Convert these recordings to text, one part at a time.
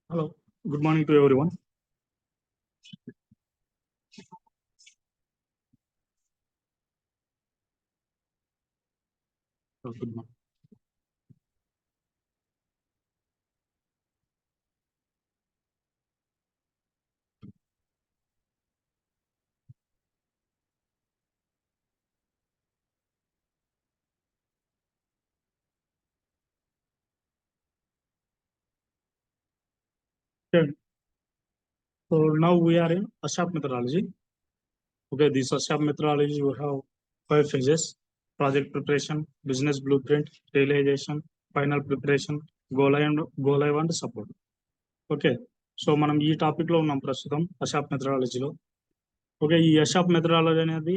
Hello, good morning to everyone. Good morning. Okay, so now we are in ASHAP methodology. Okay, this ASHAP methodology we have 5 phases: project preparation, business blueprint, realization, final preparation, go live and support. Okay, so మనం ఈ topic లో ఉన్నాం ప్రస్తుతం అషాప్ మెథడాలజీలో. Okay, ఈ అషాప్ methodology అనేది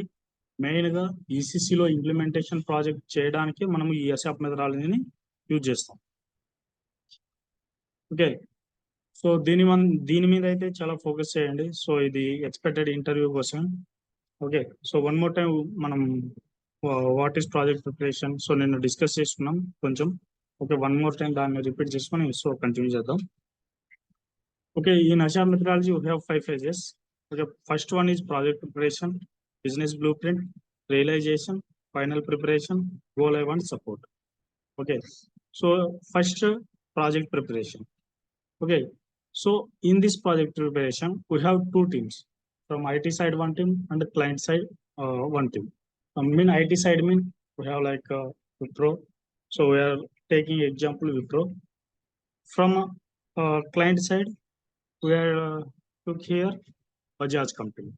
main గా ఈసీసీలో implementation project చేయడానికి మనం ఈ అషాప్ మెథడాలజీని యూజ్ చేస్తాం. ఓకే, సో దీని మీద అయితే చాలా ఫోకస్ చేయండి. సో ఇది ఎక్స్పెక్టెడ్ ఇంటర్వ్యూ కోసం. Okay, so one more time మనం what is project preparation, so నేను డిస్కస్ చేసుకున్నాం కొంచెం. ఓకే, వన్ మోర్ టైం దాన్ని రిపీట్ చేసుకొని సో కంటిన్యూ చేద్దాం. Okay, in Agile methodology, we have 5 phases. Okay, first one is project preparation, business blueprint, realization, final preparation, go live and support. Okay, so first project preparation. Okay, so in this project preparation, we have 2 teams. From IT side, one team, and the client side, one team. IT side we have like Wipro. So we are taking example Wipro. From client side, we are took here Bajaj company.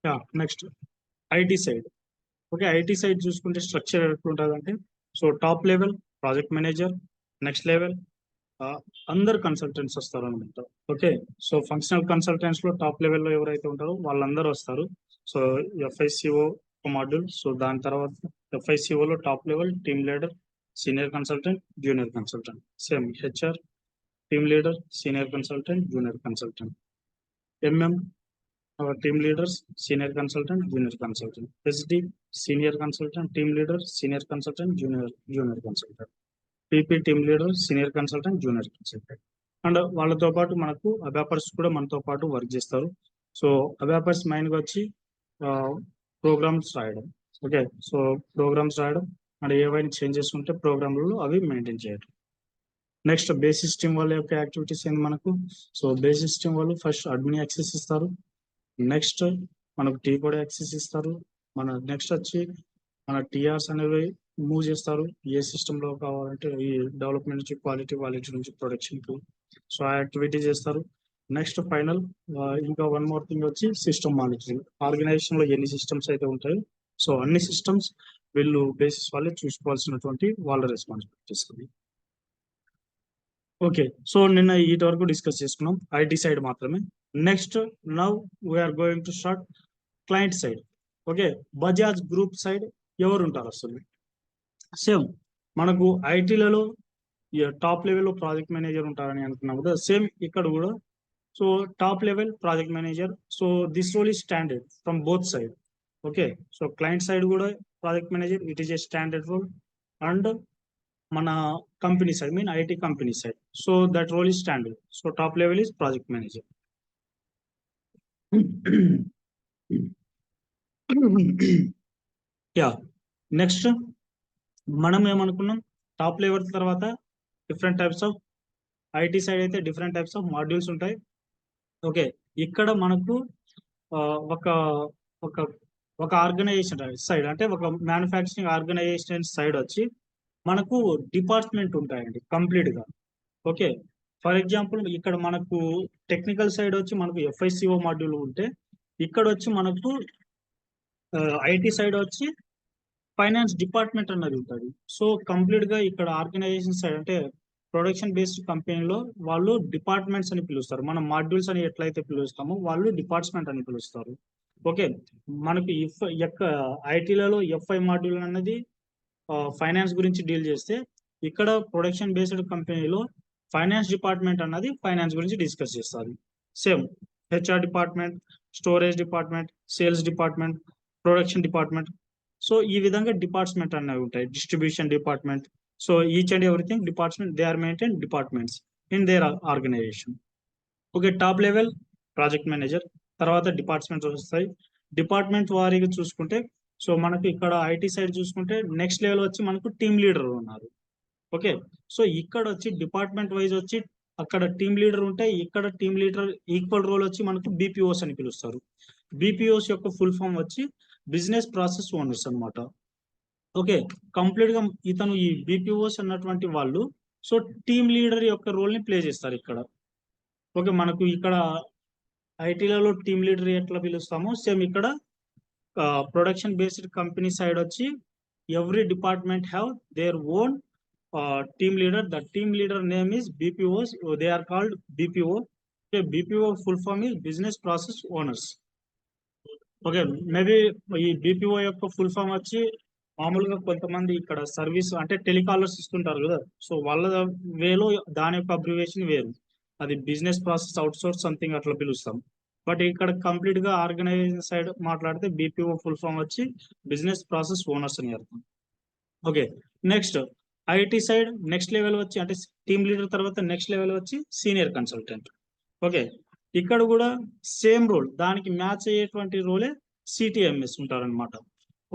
Yeah, next IT side. Okay, IT side చూసుకుంటే structure ఎట్లుంటుందంటే, so top level project manager, next level అందరు consultants వస్తారు అనమాట. Okay, so functional consultants లో top లెవెల్లో ఎవరైతే ఉంటారో వాళ్ళందరూ వస్తారు. సో ఎఫ్ఐసిఓ మాడ్యూల్, సో దాని తర్వాత ఎఫ్ఐసిఓలో top level team leader, senior consultant, junior consultant. Same HR, team leader, senior consultant, junior consultant. MM team leaders, senior consultant, junior consultant. SD, senior consultant, team leader, senior consultant, junior consultant. PP, team leader, senior consultant, junior consultant. And వాళ్ళతో పాటు మనకు అబాపర్స్ కూడా మనతో పాటు work చేస్తారు. So అబాపర్స్ మెయిన్గా వచ్చి programmes రాయడం. ఓకే, సో ప్రోగ్రామ్స్ రాయడం అండ్ ఏవైనా చేంజెస్ ఉంటే ప్రోగ్రామ్లలో అవి మెయింటైన్ చేయడం. నెక్స్ట్ బేసిస్ టీమ్ వాళ్ళ యొక్క యాక్టివిటీస్ ఏంది మనకు. సో బేసిస్ టీమ్ వాళ్ళు ఫస్ట్ అడ్మిన్ యాక్సెస్ ఇస్తారు. నెక్స్ట్ మనకు టీ కూడా యాక్సెస్ ఇస్తారు. మన నెక్స్ట్ వచ్చి మన టీఆర్స్ అనేవి మూవ్ చేస్తారు. ఏ సిస్టంలో కావాలంటే ఈ డెవలప్మెంట్ నుంచి క్వాలిటీ నుంచి ప్రొడక్షన్కి, సో ఆ యాక్టివిటీ చేస్తారు. నెక్స్ట్ ఫైనల్ ఇంకా వన్ మోర్ థింగ్ వచ్చి సిస్టమ్ మానిటరింగ్. ఆర్గనైజేషన్లో ఎన్ని సిస్టమ్స్ అయితే ఉంటాయో సో అన్ని సిస్టమ్స్ వీళ్ళు బేసిస్ వాళ్ళే చూసుకోవాల్సినటువంటి వాళ్ళ రెస్పాన్సిబిలిటీస్. ఓకే, సో నిన్న వీటి వరకు డిస్కస్ చేసుకున్నాం ఐటీ సైడ్ మాత్రమే. Next now we're going to start client side. Okay, Bajaj group side ఎవరు ఉంటారు అసలు? సేమ్ మనకు ఐటీలలో టాప్ లెవెల్లో ప్రాజెక్ట్ మేనేజర్ ఉంటారని అనుకున్నాం కదా, సేమ్ ఇక్కడ కూడా. So top level project manager. So this role is standard from both side. Okay, so client side కూడా project manager, it is a standard role. And మన company side IT company side, so that role is standard. So top level is project manager. Yeah, next మనం ఏమనుకున్నాం, top level తర్వాత different types of IT side అయితే different types of modules ఉంటాయి. Okay, ఇక్కడ మనకు ఆ, ఒక ఒక ఒక ఆర్గనైజేషన్ సైడ్, అంటే ఒక మ్యానుఫ్యాక్చరింగ్ ఆర్గనైజేషన్ సైడ్ వచ్చి మనకు డిపార్ట్మెంట్ ఉంటాయండి కంప్లీట్ గా. ఓకే, ఫర్ ఎగ్జాంపుల్ ఇక్కడ మనకు టెక్నికల్ సైడ్ వచ్చి మనకు ఎఫ్ఐసిఓ మాడ్యూల్ ఉంటే, ఇక్కడ వచ్చి మనకు ఐటీ సైడ్ వచ్చి ఫైనాన్స్ డిపార్ట్మెంట్ అన్నది ఉంటుంది. సో కంప్లీట్ గా ఇక్కడ ఆర్గనైజేషన్ సైడ్ అంటే ప్రొడక్షన్ బేస్డ్ కంపెనీలో వాళ్ళు డిపార్ట్మెంట్స్ అని పిలుస్తారు. మనం మాడ్యూల్స్ అని ఎట్లయితే పిలుస్తామో వాళ్ళు డిపార్ట్మెంట్ అని పిలుస్తారు. ఓకే, మనకి ఇఫ్ యొక్క ఐటీలలో ఎఫ్ఐ మాడ్యూల్ అనేది ఫైనాన్స్ గురించి డీల్ చేస్తే, ఇక్కడ ప్రొడక్షన్ బేస్డ్ కంపెనీలో ఫైనాన్స్ డిపార్ట్మెంట్ అన్నది ఫైనాన్స్ గురించి డిస్కస్ చేస్తారు. Same HR department, storage department, sales department, production department. So ఈ విధంగా డిపార్ట్మెంట్ అనేవి ఉంటాయి. Distribution department. So each and everything department, they are maintain departments in their organization. Okay, top level project manager, తర్వాత departments వస్తాయి. Department వారీగా చూసుకుంటే, so మనకు ఇక్కడ ఐటీ సైడ్ చూసుకుంటే నెక్స్ట్ లెవెల్ వచ్చి మనకు టీమ్ లీడర్ ఉన్నారు. ఓకే, సో ఇక్కడ వచ్చి డిపార్ట్మెంట్ వైజ్ వచ్చి అక్కడ టీమ్ లీడర్ ఉంటే, ఇక్కడ టీమ్ లీడర్ ఈక్వల్ రోల్ వచ్చి మనకు బీపీఓస్ అని పిలుస్తారు. బీపీఓస్ యొక్క ఫుల్ ఫామ్ వచ్చి బిజినెస్ ప్రాసెస్ ఓనర్స్ అన్నమాట. ఓకే, కంప్లీట్ గా ఇతను ఈ బీపీఓస్ అన్నటువంటి వాళ్ళు సో టీమ్ లీడర్ యొక్క రోల్ ని ప్లే చేస్తారు ఇక్కడ. ఓకే, మనకు ఇక్కడ ఐటీలలో టీమ్ లీడర్ ఎట్లా పిలుస్తామో సేమ్ ఇక్కడ ప్రొడక్షన్ బేస్డ్ కంపెనీ సైడ్ వచ్చి every department have their own team leader. The team leader name is BPOs. They are called BPO. Okay, BPO full form is business process owners. Okay, maybe ఈ BPO యొక్క full form వచ్చి మామూలుగా కొంతమంది ఇక్కడ service అంటే telecallers ఇస్తుంటారు కదా, so వాళ్ళ వేలో దాని యొక్క అబ్రివేషన్ వేరు. అది business process out source something అట్లా పిలుస్తాం. బట్ ఇక్కడ కంప్లీట్ గా ఆర్గనైజేషన్ సైడ్ మాట్లాడితే బీపీఓ ఫుల్ ఫామ్ వచ్చి బిజినెస్ ప్రాసెస్ ఓనర్స్ అని అర్థం. Okay, next IT side next level వచ్చి అంటే టీమ్ లీడర్ తర్వాత నెక్స్ట్ లెవెల్ వచ్చి సీనియర్ కన్సల్టెంట్. ఓకే, ఇక్కడ కూడా సేమ్ రోల్, దానికి మ్యాచ్ అయ్యేటువంటి రోలే సిటిఎంఎస్ ఉంటారనమాట.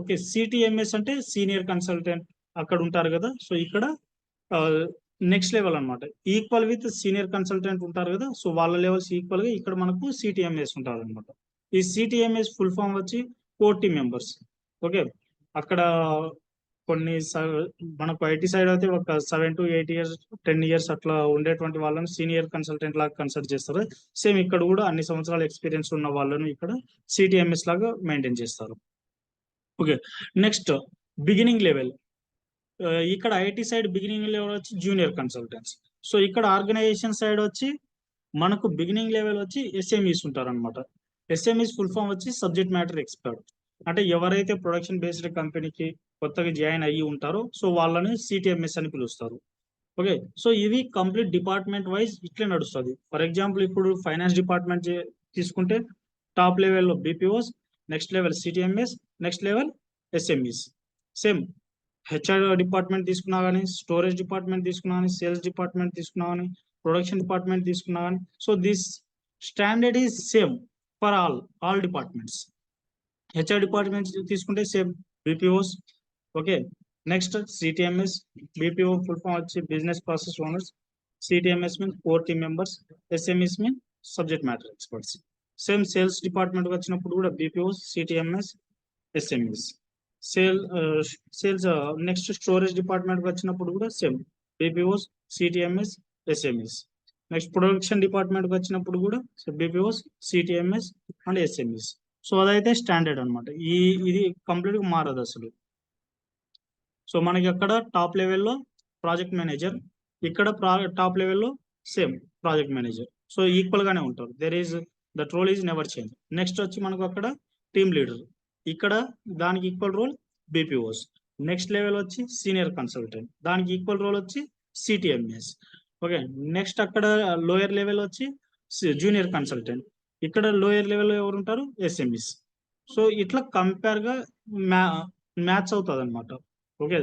ఓకే, సిటిఎంఎస్ అంటే సీనియర్ కన్సల్టెంట్ అక్కడ ఉంటారు కదా, సో ఇక్కడ నెక్స్ట్ లెవెల్ అనమాట. ఈక్వల్ విత్ సీనియర్ కన్సల్టెంట్ ఉంటారు కదా, సో వాళ్ళ లెవెల్స్ ఈక్వల్ గా ఇక్కడ మనకు సిటిఎంఎస్ ఉంటారు అనమాట. ఈ సిటిఎంఎస్ ఫుల్ ఫామ్ వచ్చి 4 టీమ్ మెంబర్స్. ఓకే, అక్కడ కొన్ని మనకు ఐటీ సైడ్ అయితే ఒక 7 to 8 years 10 years అట్లా ఉండేటువంటి వాళ్ళని సీనియర్ కన్సల్టెంట్ లాగా కన్సల్ట్ చేస్తారు. సేమ్ ఇక్కడ కూడా అన్ని సంవత్సరాల ఎక్స్పీరియన్స్ ఉన్న వాళ్ళను ఇక్కడ సిటిఎంఎస్ లాగా మెయింటైన్ చేస్తారు. Okay, next beginning level. ఇక్కడ ఐటీ సైడ్ బిగినింగ్ లెవెల్ వచ్చి జూనియర్ కన్సల్టెంట్స్. సో ఇక్కడ ఆర్గనైజేషన్ సైడ్ వచ్చి మనకు బిగినింగ్ లెవెల్ వచ్చి ఎస్ఎంఈస్ ఉంటారు అనమాట. ఎస్ఎంఈస్ ఫుల్ ఫామ్ వచ్చి సబ్జెక్ట్ మ్యాటర్ ఎక్స్పర్ట్. అంటే ఎవరైతే ప్రొడక్షన్ బేస్డ్ కంపెనీకి కొత్తగా జాయిన్ అయ్యి ఉంటారో సో వాళ్ళని సిటిఎంఎస్ అని పిలుస్తారు. ఓకే, సో ఇవి కంప్లీట్ డిపార్ట్మెంట్ వైజ్ ఇట్లే నడుస్తుంది. ఫర్ ఎగ్జాంపుల్ ఇప్పుడు ఫైనాన్స్ డిపార్ట్మెంట్ తీసుకుంటే టాప్ లెవెల్లో BPOs, next level CTMS, next level SMEs. Same HR department తీసుకున్నా కానీ, స్టోరేజ్ డిపార్ట్మెంట్ తీసుకున్నా కానీ, సేల్స్ డిపార్ట్మెంట్ తీసుకున్నా కానీ, ప్రొడక్షన్ డిపార్ట్మెంట్ తీసుకున్నా కానీ, so this standard is same for all departments. HR department తీసుకుంటే same BPOs. Okay, next CTMS. BPO full form వచ్చి business process owners. CTMS means 4 team members. SMEs mean subject matter experts. Same sales department వచ్చినప్పుడు కూడా BPOs, CTMS, SMEs. Sales next storage department వచ్చినప్పుడు కూడా same BPOs, CTMS, SMEs. Next production department వచ్చినప్పుడు కూడా BPOs, CTMS and SMEs. So అదైతే standard అనమాట. ఇది complete గా మారదు అసలు. సో మనకి అక్కడ టాప్ లెవెల్లో ప్రాజెక్ట్ మేనేజర్, ఇక్కడ టాప్ లెవెల్లో same project manager. So equal గానే ఉంటారు. That role is never change. Next వచ్చి మనకు అక్కడ టీమ్ లీడర్, ఇక్కడ దానికి equal role BPOs. Next level వచ్చి సీనియర్ కన్సల్టెంట్, దానికి ఈక్వల్ రోల్ వచ్చి సిటిఎంఎస్. ఓకే, నెక్స్ట్ అక్కడ లోయర్ లెవెల్ వచ్చి జూనియర్ కన్సల్టెంట్, ఇక్కడ లోయర్ లెవెల్ ఎవరు ఉంటారు, ఎస్ఎంఈస్. సో ఇట్లా కంపేర్ గా మ్యాచ్ అవుతుంది అనమాట. ఓకే,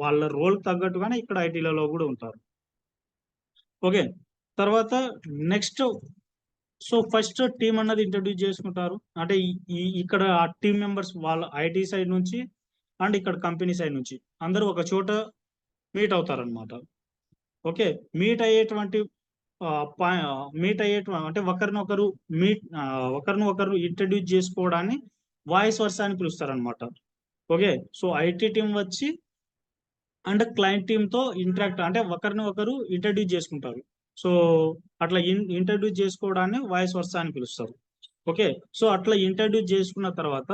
వాళ్ళ రోల్ తగ్గట్టుగానే ఇక్కడ ఐటీలలో కూడా ఉంటారు. ఓకే, తర్వాత నెక్స్ట్ సో ఫస్ట్ టీమ్ అన్నది ఇంట్రడ్యూస్ చేసుకుంటారు. అంటే ఇక్కడ ఆ టీమ్ మెంబర్స్ వాళ్ళ ఐటీ సైడ్ నుంచి అండ్ ఇక్కడ కంపెనీ సైడ్ నుంచి అందరూ ఒక చోట మీట్ అవుతారు అనమాట. ఓకే, మీట్ అయ్యేటువంటి మీట్ అయ్యేటువంటి అంటే ఒకరినొకరు ఇంట్రడ్యూస్ చేసుకోవడాన్ని వాయిస్ వర్సా అని పిలుస్తారు అనమాట. ఓకే, సో ఐటీ టీం వచ్చి అండ్ క్లయింట్ టీమ్ తో ఇంటరాక్ట్ అంటే ఒకరిని ఒకరు ఇంట్రడ్యూస్ చేసుకుంటారు. సో అట్లా ఇంట్రడ్యూస్ చేసుకోవడాన్ని వాయిస్ వర్సా అని పిలుస్తారు. ఓకే, సో అట్లా ఇంట్రడ్యూస్ చేసుకున్న తర్వాత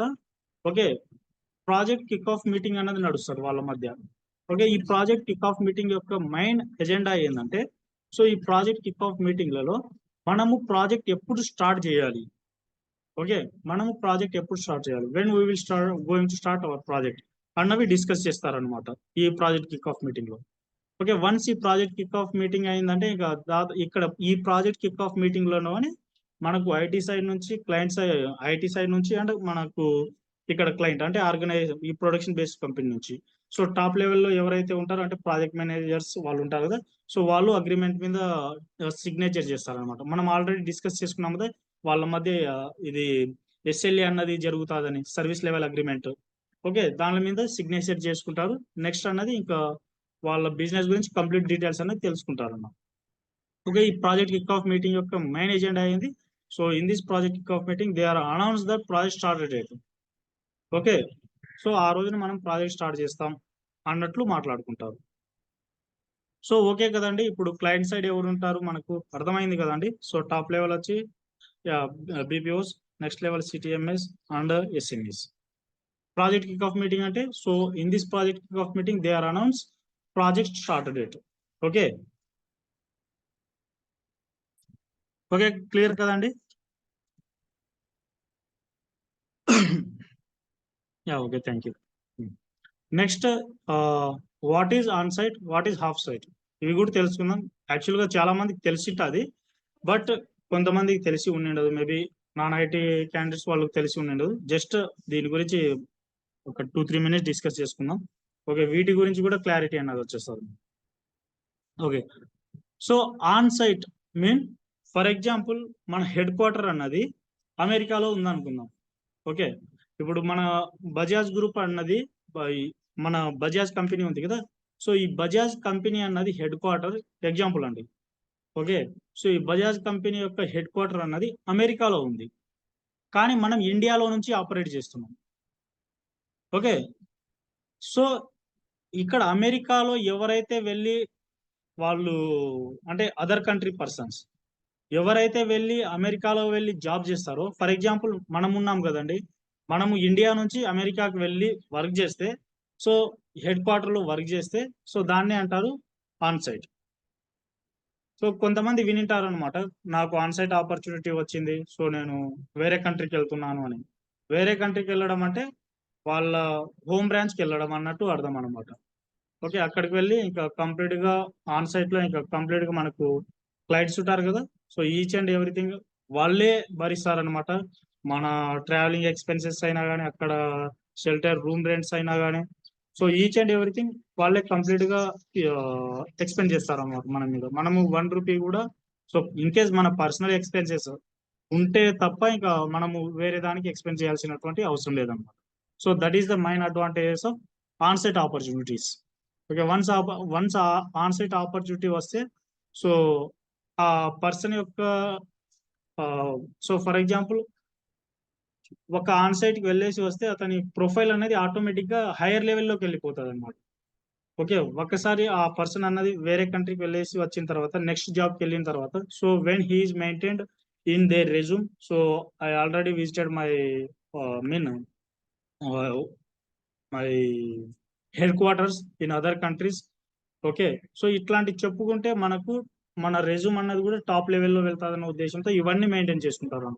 okay project kick off meeting అనేది నడుస్తారు వాళ్ళ మధ్య. ఓకే, ఈ ప్రాజెక్ట్ కిక్ ఆఫ్ మీటింగ్ యొక్క మెయిన్ ఎజెండా ఏంటంటే సో ఈ ప్రాజెక్ట్ కిక్ ఆఫ్ మీటింగ్లలో మనము ప్రాజెక్ట్ ఎప్పుడు స్టార్ట్ చేయాలి, ఓకే మనము ప్రాజెక్ట్ ఎప్పుడు స్టార్ట్ చేయాలి, when we will going to start our project అన్నవి డిస్కస్ చేస్తారనమాట ఈ ప్రాజెక్ట్ కిక్ ఆఫ్ మీటింగ్ లో. ఓకే, వన్స్ ఈ ప్రాజెక్ట్ కిక్ ఆఫ్ మీటింగ్ అయిందంటే ఇక ఇక్కడ ఈ ప్రాజెక్ట్ కిక్ ఆఫ్ మీటింగ్ లోనే మనకు ఐటీ సైడ్ నుంచి క్లయింట్ సైడ్, ఐటీ సైడ్ నుంచి అండ్ మనకు ఇక్కడ క్లయింట్ అంటే ఆర్గనైజేషన్ ఈ ప్రొడక్షన్ బేస్డ్ కంపెనీ నుంచి సో టాప్ లెవెల్లో ఎవరైతే ఉంటారో అంటే ప్రాజెక్ట్ మేనేజర్స్ వాళ్ళు ఉంటారు కదా, సో వాళ్ళు అగ్రిమెంట్ మీద సిగ్నేచర్ చేస్తారనమాట. మనం ఆల్రెడీ డిస్కస్ చేసుకున్నాం కదా వాళ్ళ మధ్య ఇది ఎస్ఎల్ఏ అన్నది జరుగుతుందని సర్వీస్ లెవెల్ అగ్రిమెంట్. ఓకే, దాని మీద సిగ్నేచర్ చేసుకుంటారు. నెక్స్ట్ అన్నది ఇంకా వాళ్ళ బిజినెస్ గురించి కంప్లీట్ డీటెయిల్స్ అనేది తెలుసుకుంటారు అన్నమాట. ఓకే, ఈ ప్రాజెక్ట్ కిక్ ఆఫ్ మీటింగ్ యొక్క మెయిన్ ఎజెండా అయింది. So in this project kick off meeting they are announce the project start date. Okay, so ఆ రోజున మనం ప్రాజెక్ట్ స్టార్ట్ చేస్తాం అన్నట్లు మాట్లాడుకుంటారు. సో ఓకే కదండి, ఇప్పుడు క్లయింట్ సైడ్ ఎవరు ఉంటారు మనకు అర్థమైంది కదండి. సో టాప్ లెవెల్ వచ్చి BPOs, next level CTMS and SMS. Project kick off meeting అంటే so in this project kick off meeting they are announce project start date. Okay okay clear కదండి. Yeah okay, thank you. Next what is on site, what is off site, ఇవి కూడా తెలుసుకుందాం. యాక్చువల్గా చాలా మందికి తెలిసింటది, but కొంతమందికి తెలిసి ఉండదు. మేబీ నాన్ ఐటీ క్యాండిడేట్స్ వాళ్ళకి తెలిసి ఉండదు. జస్ట్ దీని గురించి ఒక 2-3 మినిట్స్ డిస్కస్ చేసుకుందాం. ఓకే, వీటి గురించి కూడా క్లారిటీ అన్నది వచ్చేస్తుంది. Okay, so on site mean for example మన హెడ్ క్వార్టర్ అన్నది అమెరికాలో ఉందనుకుందాం. ఓకే, ఇప్పుడు మన బజాజ్ గ్రూప్ అన్నది మన బజాజ్ కంపెనీ ఉంది కదా, సో ఈ బజాజ్ కంపెనీ అన్నది హెడ్ క్వార్టర్ ఎగ్జాంపుల్ అండి. ఓకే, సో ఈ బజాజ్ కంపెనీ యొక్క హెడ్ క్వార్టర్ అన్నది అమెరికాలో ఉంది, కానీ మనం ఇండియాలో నుంచి ఆపరేట్ చేస్తున్నాం. ఓకే, సో ఇక్కడ అమెరికాలో ఎవరైతే వెళ్ళి వాళ్ళు అంటే అదర్ కంట్రీ పర్సన్స్ ఎవరైతే వెళ్ళి అమెరికాలో వెళ్ళి జాబ్ చేస్తారో, ఫర్ ఎగ్జాంపుల్ మనం ఉన్నాం కదండి, మనము ఇండియా నుంచి అమెరికాకి వెళ్ళి వర్క్ చేస్తే సో హెడ్ క్వార్టర్లో వర్క్ చేస్తే సో దాన్నే అంటారు ఆన్ సైట్. సో కొంతమంది వినింటారు అనమాట, నాకు ఆన్ సైట్ ఆపర్చునిటీ వచ్చింది సో నేను వేరే కంట్రీకి వెళ్తున్నాను అని. వేరే కంట్రీకి వెళ్ళడం అంటే వాళ్ళ హోమ్ బ్రాంచ్కి వెళ్ళడం అన్నట్టు అర్థం అనమాట. ఓకే, అక్కడికి వెళ్ళి ఇంకా కంప్లీట్ గా ఆన్ సైట్ లో ఇంకా కంప్లీట్ గా మనకు క్లయింట్స్ ఉంటారు కదా, సో ఈచ్ అండ్ ఎవ్రీథింగ్ వాళ్ళే భరిస్తారనమాట. మన ట్రావెలింగ్ ఎక్స్పెన్సెస్ అయినా కానీ, అక్కడ షెల్టర్ రూమ్ రెంట్స్ అయినా కానీ, సో ఈచ్ అండ్ ఎవ్రీథింగ్ వాళ్ళే కంప్లీట్ గా ఎక్స్పెండ్ చేస్తారన్నమాట మన మీద. మనము 1 రూపీ కూడా సో ఇన్ కేస్ మన పర్సనల్ ఎక్స్పెన్సెస్ ఉంటే తప్ప ఇంకా మనము వేరే దానికి ఎక్స్పెండ్ చేయాల్సినటువంటి అవసరం లేదన్నమాట. So that is the main advantages of on site opportunities. Okay, once on site opportunity వస్తే సో ఆ పర్సన్ యొక్క సో ఫర్ ఎగ్జాంపుల్ ఒక ఆన్ సైట్ కి వెళ్ళేసి వస్తే అతని ప్రొఫైల్ అనేది ఆటోమేటిక్ గా హైయర్ లెవెల్లోకి వెళ్ళిపోతుంది అనమాట. ఓకే, ఒక్కసారి ఆ పర్సన్ అన్నది వేరే కంట్రీకి వెళ్ళేసి వచ్చిన తర్వాత నెక్స్ట్ జాబ్కి వెళ్ళిన తర్వాత so when he is maintained in there resume, so I already visited my mean my headquarters in other countries. Okay, so ఇట్లాంటి చెప్పుకుంటే మనకు మన రెజ్యూమ్ అన్నది కూడా టాప్ లెవెల్లో వెళ్తాదన్న ఉద్దేశంతో ఇవన్నీ మెయింటైన్ చేసుకుంటారు.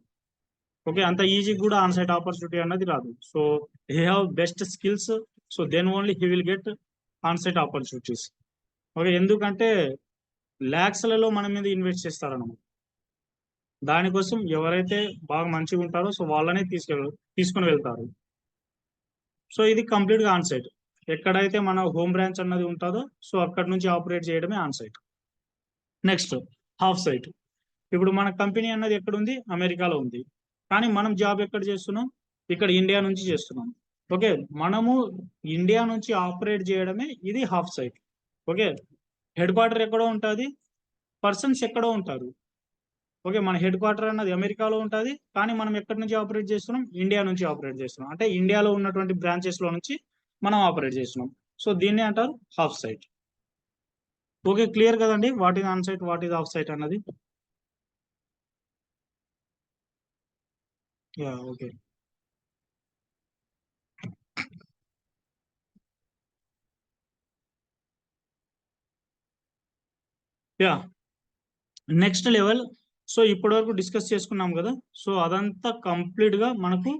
ఓకే, అంత ఈజీ కూడా ఆన్ సైట్ ఆపర్చునిటీ అన్నది రాదు. So he have best skills, so then only he will get on site opportunities. Okay, ఎందుకంటే ల్యాక్స్లలో మన మీద ఇన్వెస్ట్ చేస్తారన్నమాట. దానికోసం ఎవరైతే బాగా మంచిగా ఉంటారో సో వాళ్ళనే తీసుకొని వెళ్తారు. సో ఇది కంప్లీట్ గా ఆన్ సైట్. ఎక్కడైతే మన హోమ్ బ్రాంచ్ అన్నది ఉంటుందో సో అక్కడ నుంచి ఆపరేట్ చేయడమే on site. Next half site. ఇప్పుడు మన కంపెనీ అన్నది ఎక్కడ ఉంది, అమెరికాలో ఉంది, కానీ మనం జాబ్ ఎక్కడ చేస్తున్నాం, ఇక్కడ ఇండియా నుంచి చేస్తున్నాం. ఓకే, మనము ఇండియా నుంచి ఆపరేట్ చేయడమే ఇది half site. Okay, head quarter ఎక్కడో ఉంటుంది, పర్సన్స్ ఎక్కడో ఉంటారు. ఓకే, మన హెడ్ క్వార్టర్ అన్నది అమెరికాలో ఉంటుంది, కానీ మనం ఎక్కడి నుంచి ఆపరేట్ చేస్తున్నాం, ఇండియా నుంచి ఆపరేట్ చేస్తున్నాం. అంటే ఇండియాలో ఉన్నటువంటి బ్రాంచెస్ లో నుంచి మనం ఆపరేట్ చేస్తున్నాం. సో దీన్ని అంటారు హాఫ్ సైట్. ఓకే, క్లియర్ కదండి, what is on site, what is off site అన్నది. Yeah okay. Yeah next level. So ఇప్పటి వరకు డిస్కస్ చేసుకున్నాం కదా, సో అదంతా కంప్లీట్ గా మనకు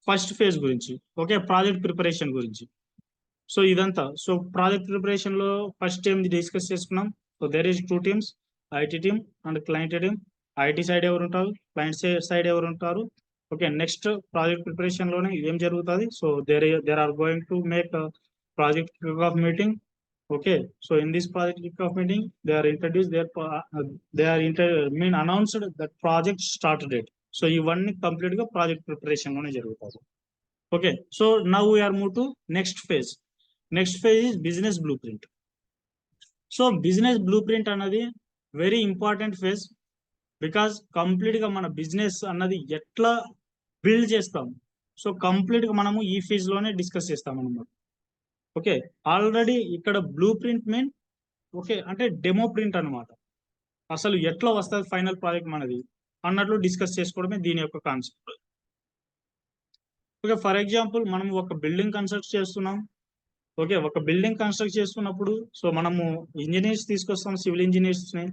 ఫస్ట్ ఫేజ్ గురించి, ఓకే, ప్రాజెక్ట్ ప్రిపరేషన్ గురించి. సో ఇదంతా, సో ప్రాజెక్ట్ ప్రిపరేషన్ లో ఫస్ట్ ఏం డిస్కస్ చేసుకున్నాం. So there is two teams, IT team and client team. IT side ఎవరు ఉంటారు, క్లయింట్ సైడ్ ఎవరు ఉంటారు. ఓకే, నెక్స్ట్ ప్రాజెక్ట్ ప్రిపరేషన్ లోనే ఏం జరుగుతుంది. So there are going to make project kick off meeting. Okay, so in this project kickoff meeting, they are introduced their they are mean announced that project start date. So ఇవన్నీ complete గా project preparation లోనే జరుగుతాయి. Okay, so now we're move to next phase. Next phase is business blueprint. So business blueprint అన్నది very important phase. Because complete గా మన business అన్నది ఎట్లా build చేస్తాం, సో కంప్లీట్ గా మనము ఈ ఫేజ్ లోనే డిస్కస్ చేస్తాం అన్నమాట. ఓకే, ఆల్రెడీ ఇక్కడ బ్లూ ప్రింట్ మీన్ ఓకే అంటే డెమో ప్రింట్ అన్నమాట. అసలు ఎట్లా వస్తుంది ఫైనల్ ప్రాజెక్ట్ మనది అన్నట్లు డిస్కస్ చేసుకోవడమే దీని యొక్క కాన్సెప్ట్. ఓకే, ఫర్ ఎగ్జాంపుల్ మనం ఒక బిల్డింగ్ కన్స్ట్రక్ట్ చేస్తున్నాం. ఓకే, ఒక బిల్డింగ్ కన్స్ట్రక్ట్ చేస్తున్నప్పుడు సో మనము ఇంజనీర్స్ తీసుకొస్తాం, సివిల్ ఇంజనీర్స్ ని,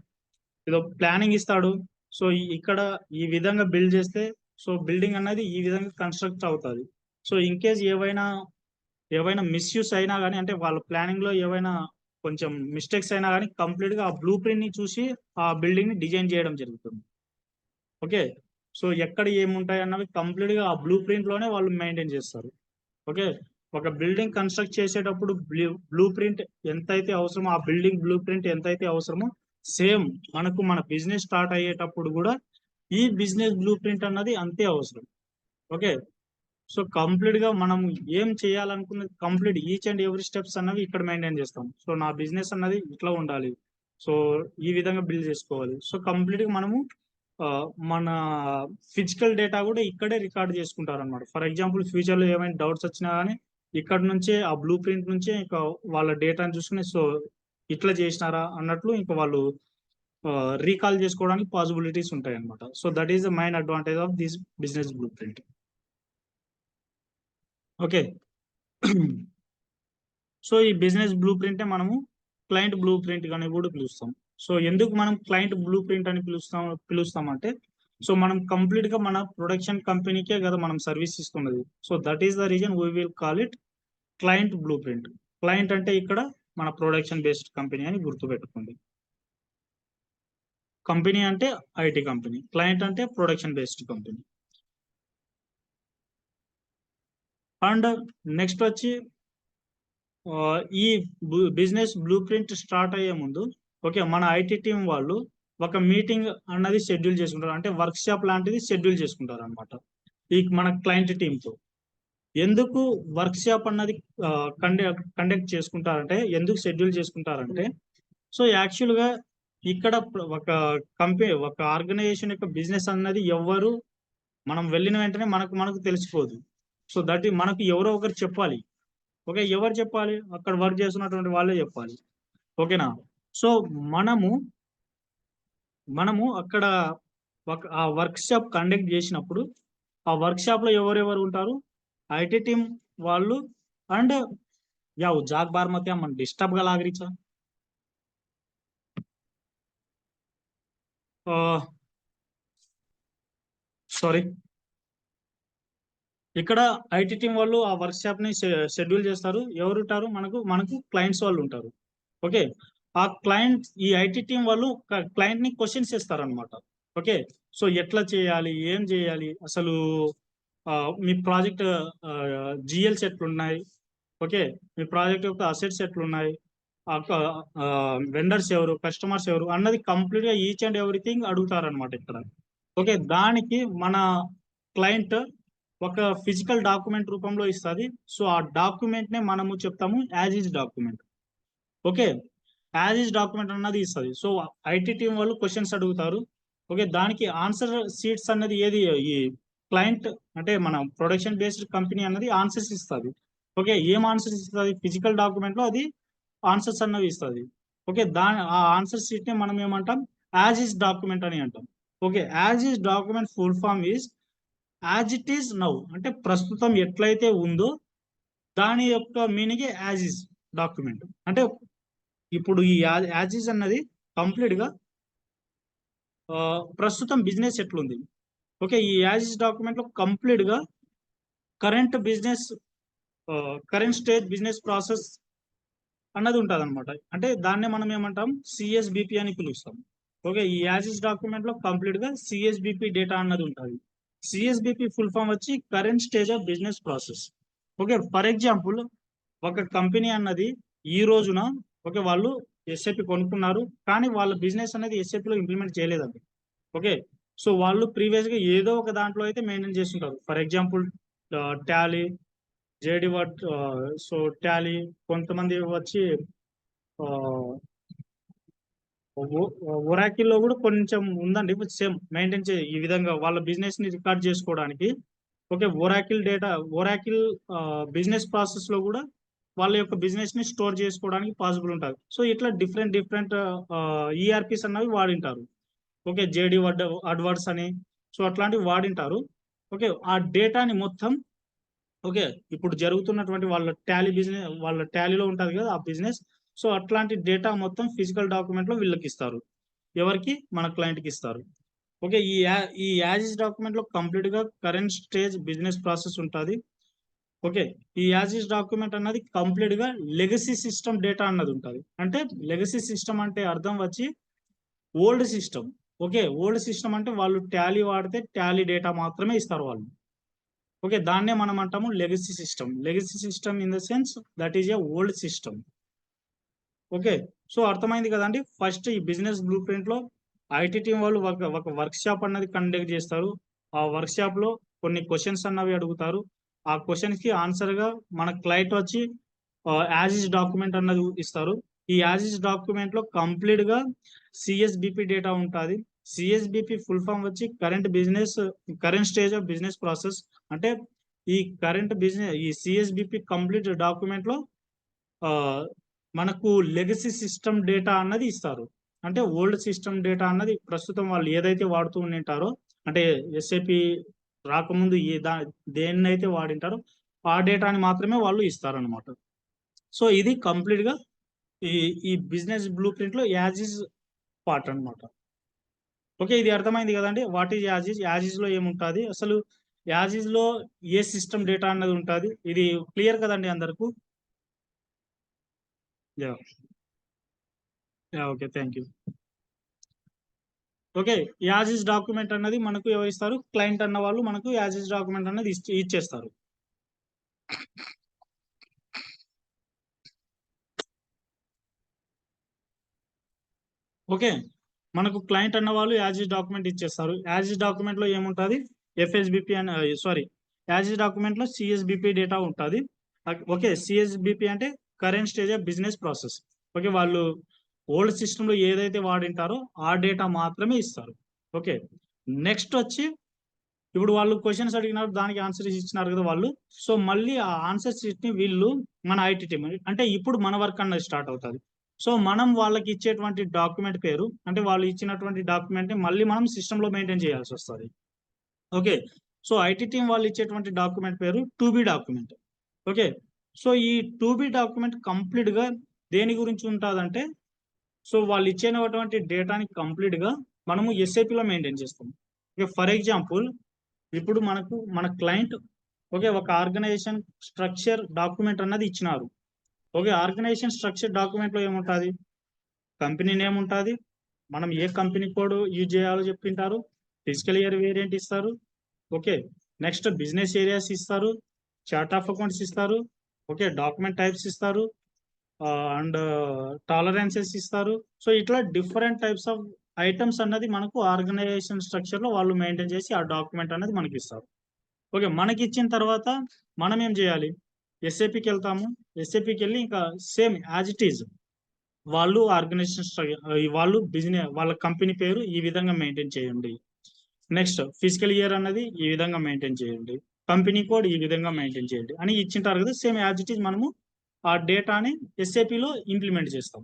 ఏదో ప్లానింగ్ ఇస్తాడు. సో ఇక్కడ ఈ విధంగా బిల్డ్ చేస్తే సో బిల్డింగ్ అన్నది ఈ విధంగా కన్స్ట్రక్ట్ అవుతుంది. సో ఇన్ కేస్ ఏవైనా మిస్యూస్ అయినా కానీ, అంటే వాళ్ళ ప్లానింగ్ లో ఏవైనా కొంచెం మిస్టేక్స్ అయినా కానీ కంప్లీట్ గా ఆ బ్లూ ప్రింట్ ని చూసి ఆ బిల్డింగ్ ని డిజైన్ చేయడం జరుగుతుంది. ఓకే, సో ఎక్కడ ఏముంటాయి అన్నవి కంప్లీట్ గా ఆ బ్లూ ప్రింట్ లోనే వాళ్ళు మెయింటైన్ చేస్తారు. ఓకే, ఒక బిల్డింగ్ కన్స్ట్రక్ట్ చేసేటప్పుడు బ్లూ ప్రింట్ ఎంతైతే అవసరమో, ఆ బిల్డింగ్ బ్లూ ప్రింట్ ఎంతైతే అవసరమో, సేమ్ మనకు మన బిజినెస్ స్టార్ట్ అయ్యేటప్పుడు కూడా ఈ బిజినెస్ బ్లూ ప్రింట్ అన్నది అంతే అవసరం. ఓకే, సో కంప్లీట్ గా మనం ఏం చేయాలనుకున్నది complete each and every steps అన్నవి ఇక్కడ మెయింటైన్ చేస్తాం. సో నా బిజినెస్ అన్నది ఇట్లా ఉండాలి, సో ఈ విధంగా బిల్డ్ చేసుకోవాలి. సో కంప్లీట్ గా మనము మన ఫిజికల్ డేటా కూడా ఇక్కడే రికార్డ్ చేసుకుంటారు అనమాట. ఫర్ ఎగ్జాంపుల్ ఫ్యూచర్ లో ఏమైనా డౌట్స్ వచ్చినా కానీ ఇక్కడ నుంచే ఆ బ్లూ ప్రింట్ నుంచే ఇంకా వాళ్ళ డేటాను చూసుకుని సో ఇట్లా చేసినారా అన్నట్లు ఇంకా వాళ్ళు రీకాల్ చేసుకోవడానికి పాసిబిలిటీస్ ఉంటాయి అనమాట. So that is the main advantage of this business blue print. Okay, so ఈ బిజినెస్ బ్లూ ప్రింటే మనము క్లయింట్ బ్లూ ప్రింట్ అని కూడా పిలుస్తాం. సో ఎందుకు మనం క్లయింట్ బ్లూ ప్రింట్ అని పిలుస్తామంటే సో మనం కంప్లీట్ గా మన ప్రొడక్షన్ కంపెనీకే కదా మనం సర్వీస్ ఇస్తున్నది. So that is the reason we will call it client blue print. Client అంటే ఇక్కడ మన ప్రొడక్షన్ బేస్డ్ కంపెనీ అని గుర్తుపెట్టుకోండి. కంపెనీ అంటే ఐటీ కంపెనీ, క్లయింట్ అంటే production based company. And next వచ్చి ఈ బిజినెస్ బ్లూ ప్రింట్ స్టార్ట్ అయ్యే ముందు ఓకే మన ఐటీ టీం వాళ్ళు ఒక మీటింగ్ అన్నది షెడ్యూల్ చేసుకుంటారు, అంటే వర్క్ షాప్ లాంటిది షెడ్యూల్ చేసుకుంటారు అనమాట ఈ మన క్లయింట్ టీంతో. ఎందుకు వర్క్ షాప్ అన్నది కండక్ట్ చేసుకుంటారంటే, ఎందుకు షెడ్యూల్ చేసుకుంటారంటే సో యాక్చువల్ గా ఇక్కడ ఒక కంపెనీ ఒక ఆర్గనైజేషన్ యొక్క బిజినెస్ అన్నది ఎవరు మనం వెళ్ళిన వెంటనే మనకు తెలిసిపోదు. సో దట్ మనకు ఎవరో ఒకరు చెప్పాలి. ఓకే, ఎవరు చెప్పాలి, అక్కడ వర్క్ చేస్తున్నటువంటి వాళ్ళే చెప్పాలి. ఓకేనా, సో మనము అక్కడ ఆ వర్క్ షాప్ కండక్ట్ చేసినప్పుడు ఆ వర్క్ షాప్ లో ఎవరెవరు ఉంటారు, ఐటీ టీం వాళ్ళు అండ్ యా జాగ్ బార్ మధ్య మన డిస్టర్బ్ గా లాగరిచా సారీ, ఇక్కడ ఐటీ టీం వాళ్ళు ఆ వర్క్ షాప్ ని షెడ్యూల్ చేస్తారు. ఎవరు ఉంటారు, మనకు క్లయింట్స్ వాళ్ళు ఉంటారు. ఓకే, ఆ క్లయింట్ ఈ ఐటీ టీం వాళ్ళు క్లయింట్ ని క్వశ్చన్స్ ఇస్తారు అనమాట. ఓకే, సో ఎట్లా చేయాలి, ఏం చేయాలి, అసలు మీ ప్రాజెక్ట్ జిఎల్స్ ఎట్లున్నాయి, ఓకే మీ ప్రాజెక్ట్ యొక్క అసెట్స్ ఎట్లున్నాయి, వెండర్స్ ఎవరు, కస్టమర్స్ ఎవరు అన్నది కంప్లీట్ గా ఈచ్ అండ్ ఎవ్రీథింగ్ అడుగుతారనమాట ఇక్కడ. ఓకే, దానికి మన క్లయింట్ ఒక ఫిజికల్ డాక్యుమెంట్ రూపంలో ఇస్తుంది. సో ఆ డాక్యుమెంట్ నే మనము చెప్తాము as is document. Okay, as is document అన్నది ఇస్తుంది. సో ఐటీ టీం వాళ్ళు క్వశ్చన్స్ అడుగుతారు. ఓకే, దానికి ఆన్సర్ షీట్స్ అన్నది ఏది ఈ క్లయింట్ అంటే మన ప్రొడక్షన్ బేస్డ్ కంపెనీ అన్నది ఆన్సర్స్ ఇస్తుంది. ఓకే, ఏం ఆన్సర్స్ ఇస్తుంది? ఫిజికల్ డాక్యుమెంట్ లో అది ఆన్సర్స్ అన్నవి ఇస్తుంది. ఓకే, ఆ ఆన్సర్ షీట్ ని మనం ఏమంటాం? యాజ్ ఇస్ డాక్యుమెంట్ అని అంటాం. Okay, as is document full form is as it is now, అంటే ప్రస్తుతం ఎట్లయితే ఉందో దాని యొక్క మీనింగ్ యాజ్ ఇస్ డాక్యుమెంట్. అంటే ఇప్పుడు ఈ యాజ్ ఇస్ అన్నది కంప్లీట్ గా ప్రస్తుతం బిజినెస్ ఎట్లుంది. ఓకే, ఈ యాజ్ ఇస్ డాక్యుమెంట్ లో కంప్లీట్ గా current business current stage business process అన్నది ఉంటుంది అనమాట. అంటే దాన్నే మనం ఏమంటాం? సిఎస్బిపి అని పిలుస్తాం. ఓకే, ఈ యాజ్ ఇస్ డాక్యుమెంట్ లో కంప్లీట్ గా సిఎస్బిపి డేటా అన్నది ఉంటుంది. సిఎస్బిపి ఫుల్ ఫామ్ వచ్చి current stage of business process. Okay, for example ఒక కంపెనీ అన్నది ఈ రోజున ఓకే వాళ్ళు ఎస్ఏపి కొనుక్కున్నారు, కానీ వాళ్ళ బిజినెస్ అనేది ఎస్ఏపి లో ఇంప్లిమెంట్ చేయలేదండి. ఓకే, సో వాళ్ళు ప్రీవియస్ గా ఏదో ఒక దాంట్లో అయితే మెయింటైన్ చేస్తుంటారు. For example Tally, JD word, so Tally, కొంతమంది వచ్చి ఒరాకిల్ లో కూడా కొంచెం ఉందండి సేమ్ మెయింటైన్ ఈ విధంగా వాళ్ళ బిజినెస్ ని రికార్డ్ చేసుకోవడానికి. ఓకే, ఒరాకిల్ బిజినెస్ ప్రాసెస్ లో కూడా వాళ్ళ యొక్క బిజినెస్ ని స్టోర్ చేసుకోవడానికి పాసిబుల్ ఉంటుంది. సో ఇట్లా డిఫరెంట్ డిఫరెంట్ ఈఆర్పీస్ అన్నవి వాడింటారు. ఓకే, జేడి అడ్వర్డ్స్ అని, సో అట్లాంటివి వాడింటారు. ఓకే, ఆ డేటాని మొత్తం ఓకే ఇప్పుడు జరుగుతున్నటువంటి వాళ్ళ టాలీలో ఉంటుంది కదా ఆ బిజినెస్. సో అట్లాంటి డేటా మొత్తం ఫిజికల్ డాక్యుమెంట్ లో వీళ్ళకి ఇస్తారు. ఎవరికి? మన క్లయింట్ కి ఇస్తారు. ఓకే, ఈ యాజ్ ఇస్ డాక్యుమెంట్ లో కంప్లీట్ గా కరెంట్ స్టేజ్ బిజినెస్ ప్రాసెస్ ఉంటుంది. ఓకే, ఈ యాజ్ ఇస్ డాక్యుమెంట్ అన్నది కంప్లీట్ గా లెగసీ సిస్టమ్ డేటా అన్నది ఉంటుంది. అంటే లెగసీ సిస్టమ్ అంటే అర్థం వచ్చి old system. Okay, old system అంటే వాళ్ళు టాలీ వాడితే టాలీ డేటా మాత్రమే ఇస్తారు వాళ్ళు. ఓకే, దాన్నే మనం అంటాము legacy system. Legacy system in the sense that is a old system. Okay, so అర్థమైంది కదండి. ఫస్ట్ ఈ బిజినెస్ బ్లూ ప్రింట్ లో ఐటీ టీం వాళ్ళు ఒక వర్క్ షాప్ అన్నది కండక్ట్ చేస్తారు. ఆ వర్క్ షాప్ లో కొన్ని క్వశ్చన్స్ అన్నవి అడుగుతారు. ఆ క్వశ్చన్స్ కి ఆన్సర్ గా మన క్లయింట్ వచ్చి యాజ్ ఇస్ డాక్యుమెంట్ అన్నది ఇస్తారు. ఈ యాజ్ ఇస్ డాక్యుమెంట్ లో కంప్లీట్ గా సిఎస్బిపి డేటా ఉంటుంది. సిఎస్బిపి ఫుల్ ఫామ్ వచ్చి current stage of business process. అంటే ఈ సిఎస్బిపి కంప్లీట్ డాక్యుమెంట్ లో ఆ, మనకు లెగసీ సిస్టమ్ డేటా అన్నది ఇస్తారు. అంటే ఓల్డ్ సిస్టమ్ డేటా అన్నది ప్రస్తుతం వాళ్ళు ఏదైతే వాడుతూ ఉంటారో, అంటే ఎస్ఏపి రాకముందు దేన్నైతే వాడింటారో ఆ డేటాని మాత్రమే వాళ్ళు ఇస్తారనమాట. సో ఇది కంప్లీట్ గా ఈ ఈ బిజినెస్ బ్లూ ప్రింట్ లో యాజ్ ఇస్ పార్ట్ అనమాట. ఓకే, ఇది అర్థమైంది కదండి. What is as is? As is low ఏముంటుంది అసలు? As is low A system data అన్నది ఉంటుంది? ఇది క్లియర్ కదండి అందరికి? Yeah, okay, thank you. Okay, as is document అన్నది మనకు ఎవరు ఇస్తారు? క్లయింట్ అన్న వాళ్ళు మనకు యాజ్ ఇస్ డాక్యుమెంట్ అన్నది ఇచ్చేస్తారు. ఓకే, మనకు క్లయింట్ అన్న వాళ్ళు యాజ్ ఇస్ డాక్యుమెంట్ ఇచ్చేస్తారు. యాజ్ ఇస్ డాక్యుమెంట్ లో ఏముంటుంది? ఎఫ్ఎస్బిపి అని సారీ, యాజ్ ఇస్ డాక్యుమెంట్ లో సిఎస్బిపి డేటా ఉంటుంది. ఓకే, సిఎస్బిపి అంటే current stage of business process. Okay, వాళ్ళు ఓల్డ్ సిస్టమ్ లో ఏదైతే వాడింటారో ఆ డేటా మాత్రమే ఇస్తారు. ఓకే, నెక్స్ట్ వచ్చి ఇప్పుడు వాళ్ళు క్వశ్చన్స్ అడిగినారు, దానికి ఆన్సర్ ఇచ్చినారు కదా వాళ్ళు. సో మళ్ళీ ఆ ఆన్సర్ షీట్ ని వీళ్ళు మన ఐటీ టీమ్ అంటే ఇప్పుడు మన వర్క్ అన్నది స్టార్ట్ అవుతుంది. సో మనం వాళ్ళకి ఇచ్చేటువంటి డాక్యుమెంట్ పేరు, అంటే వాళ్ళు ఇచ్చినటువంటి డాక్యుమెంట్ ని మళ్ళీ మనం సిస్టమ్ లో మెయింటైన్ చేయాల్సి వస్తుంది. ఓకే, సో ఐటీ టీం వాళ్ళు ఇచ్చేటువంటి డాక్యుమెంట్ పేరు టూబీ డాక్యుమెంట్. ఓకే, సో ఈ టూబీ డాక్యుమెంట్ కంప్లీట్ గా దేని గురించి ఉంటుందంటే, సో వాళ్ళు ఇచ్చేటువంటి డేటాని కంప్లీట్ గా మనము ఎస్ఏపి లో మెయింటైన్ చేస్తాం. ఓకే, ఫర్ ఎగ్జాంపుల్ ఇప్పుడు మన క్లయింట్ ఓకే ఒక ఆర్గనైజేషన్ స్ట్రక్చర్ డాక్యుమెంట్ అన్నది ఇచ్చినారు. ఓకే, ఆర్గనైజేషన్ స్ట్రక్చర్ డాక్యుమెంట్ లో ఏముంటుంది? కంపెనీ నేమ్ ఉంటుంది, మనం ఏ కంపెనీ కోడ్ యూజ్ చేయాలో చెప్పింటారు, ఫిజికల్ ఇయర్ వేరియంట్ ఇస్తారు. ఓకే, నెక్స్ట్ బిజినెస్ ఏరియాస్ ఇస్తారు, చార్ట్ ఆఫ్ అకౌంట్స్ ఇస్తారు. ఓకే, డాక్యుమెంట్ టైప్స్ ఇస్తారు, అండ్ టాలరెన్సెస్ ఇస్తారు. సో ఇట్లా డిఫరెంట్ టైప్స్ ఆఫ్ ఐటమ్స్ అన్నది మనకు ఆర్గనైజేషన్ స్ట్రక్చర్ లో వాళ్ళు మెయింటైన్ చేసి ఆ డాక్యుమెంట్ అనేది మనకి ఇస్తారు. ఓకే, మనకి ఇచ్చిన తర్వాత మనం ఏం చేయాలి? ఎస్ఏపికి వెళ్తాము. ఎస్ఏపికి వెళ్ళి ఇంకా సేమ్ యాజ్ ఇట్ ఈజ్ వాళ్ళు ఆర్గనైజేషన్ వాళ్ళు బిజినెస్ వాళ్ళ కంపెనీ పేరు ఈ విధంగా మెయింటైన్ చేయండి. నెక్స్ట్ ఫిజికల్ ఇయర్ అన్నది ఈ విధంగా మెయింటైన్ చేయండి, కంపెనీ కోడ్ ఈ విధంగా మెయింటైన్ చేయండి అని ఇచ్చింటారు కదా. సేమ్ యాజ్ ఇట్ ఈజ్ మనము ఆ డేటాని ఎస్ఏపిలో ఇంప్లిమెంట్ చేస్తాం.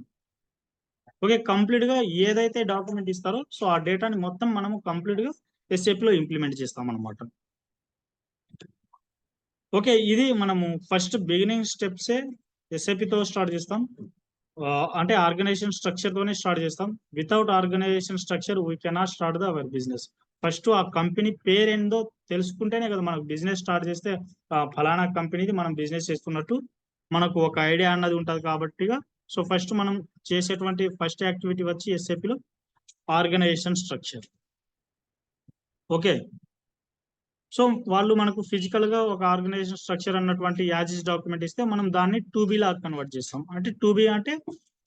ఓకే, కంప్లీట్ గా ఏదైతే డాక్యుమెంట్ ఇస్తారో సో ఆ డేటాని మొత్తం మనము కంప్లీట్ గా ఎస్ఏపిలో ఇంప్లిమెంట్ చేస్తాం అనమాట. ఓకే, ఇది మనము ఫస్ట్ బిగినింగ్ స్టెప్సే ఎస్ఏపితో స్టార్ట్ చేస్తాం. అంటే ఆర్గనైజేషన్ స్ట్రక్చర్ తోనే స్టార్ట్ చేస్తాం. Without organization structure we cannot start the our business. First ఆ కంపెనీ పేరు ఏందో తెలుసుకుంటేనే కదా మనకు బిజినెస్ స్టార్ట్ చేస్తే ఫలానా కంపెనీది మనం బిజినెస్ చేస్తున్నట్టు మనకు ఒక ఐడియా అన్నది ఉంటుంది కాబట్టి. సో ఫస్ట్ మనం చేసేటువంటి ఫస్ట్ యాక్టివిటీ వచ్చి ఎస్ఏపిలో ఆర్గనైజేషన్ స్ట్రక్చర్. ఓకే, సో వాళ్ళు మనకు ఫిజికల్ గా ఒక ఆర్గనైజేషన్ స్ట్రక్చర్ అన్నటువంటి యాజిస్ డాక్యుమెంట్ ఇస్తే మనం దాన్ని 2B లాగా కన్వర్ట్ చేస్తాం. అంటే 2B అంటే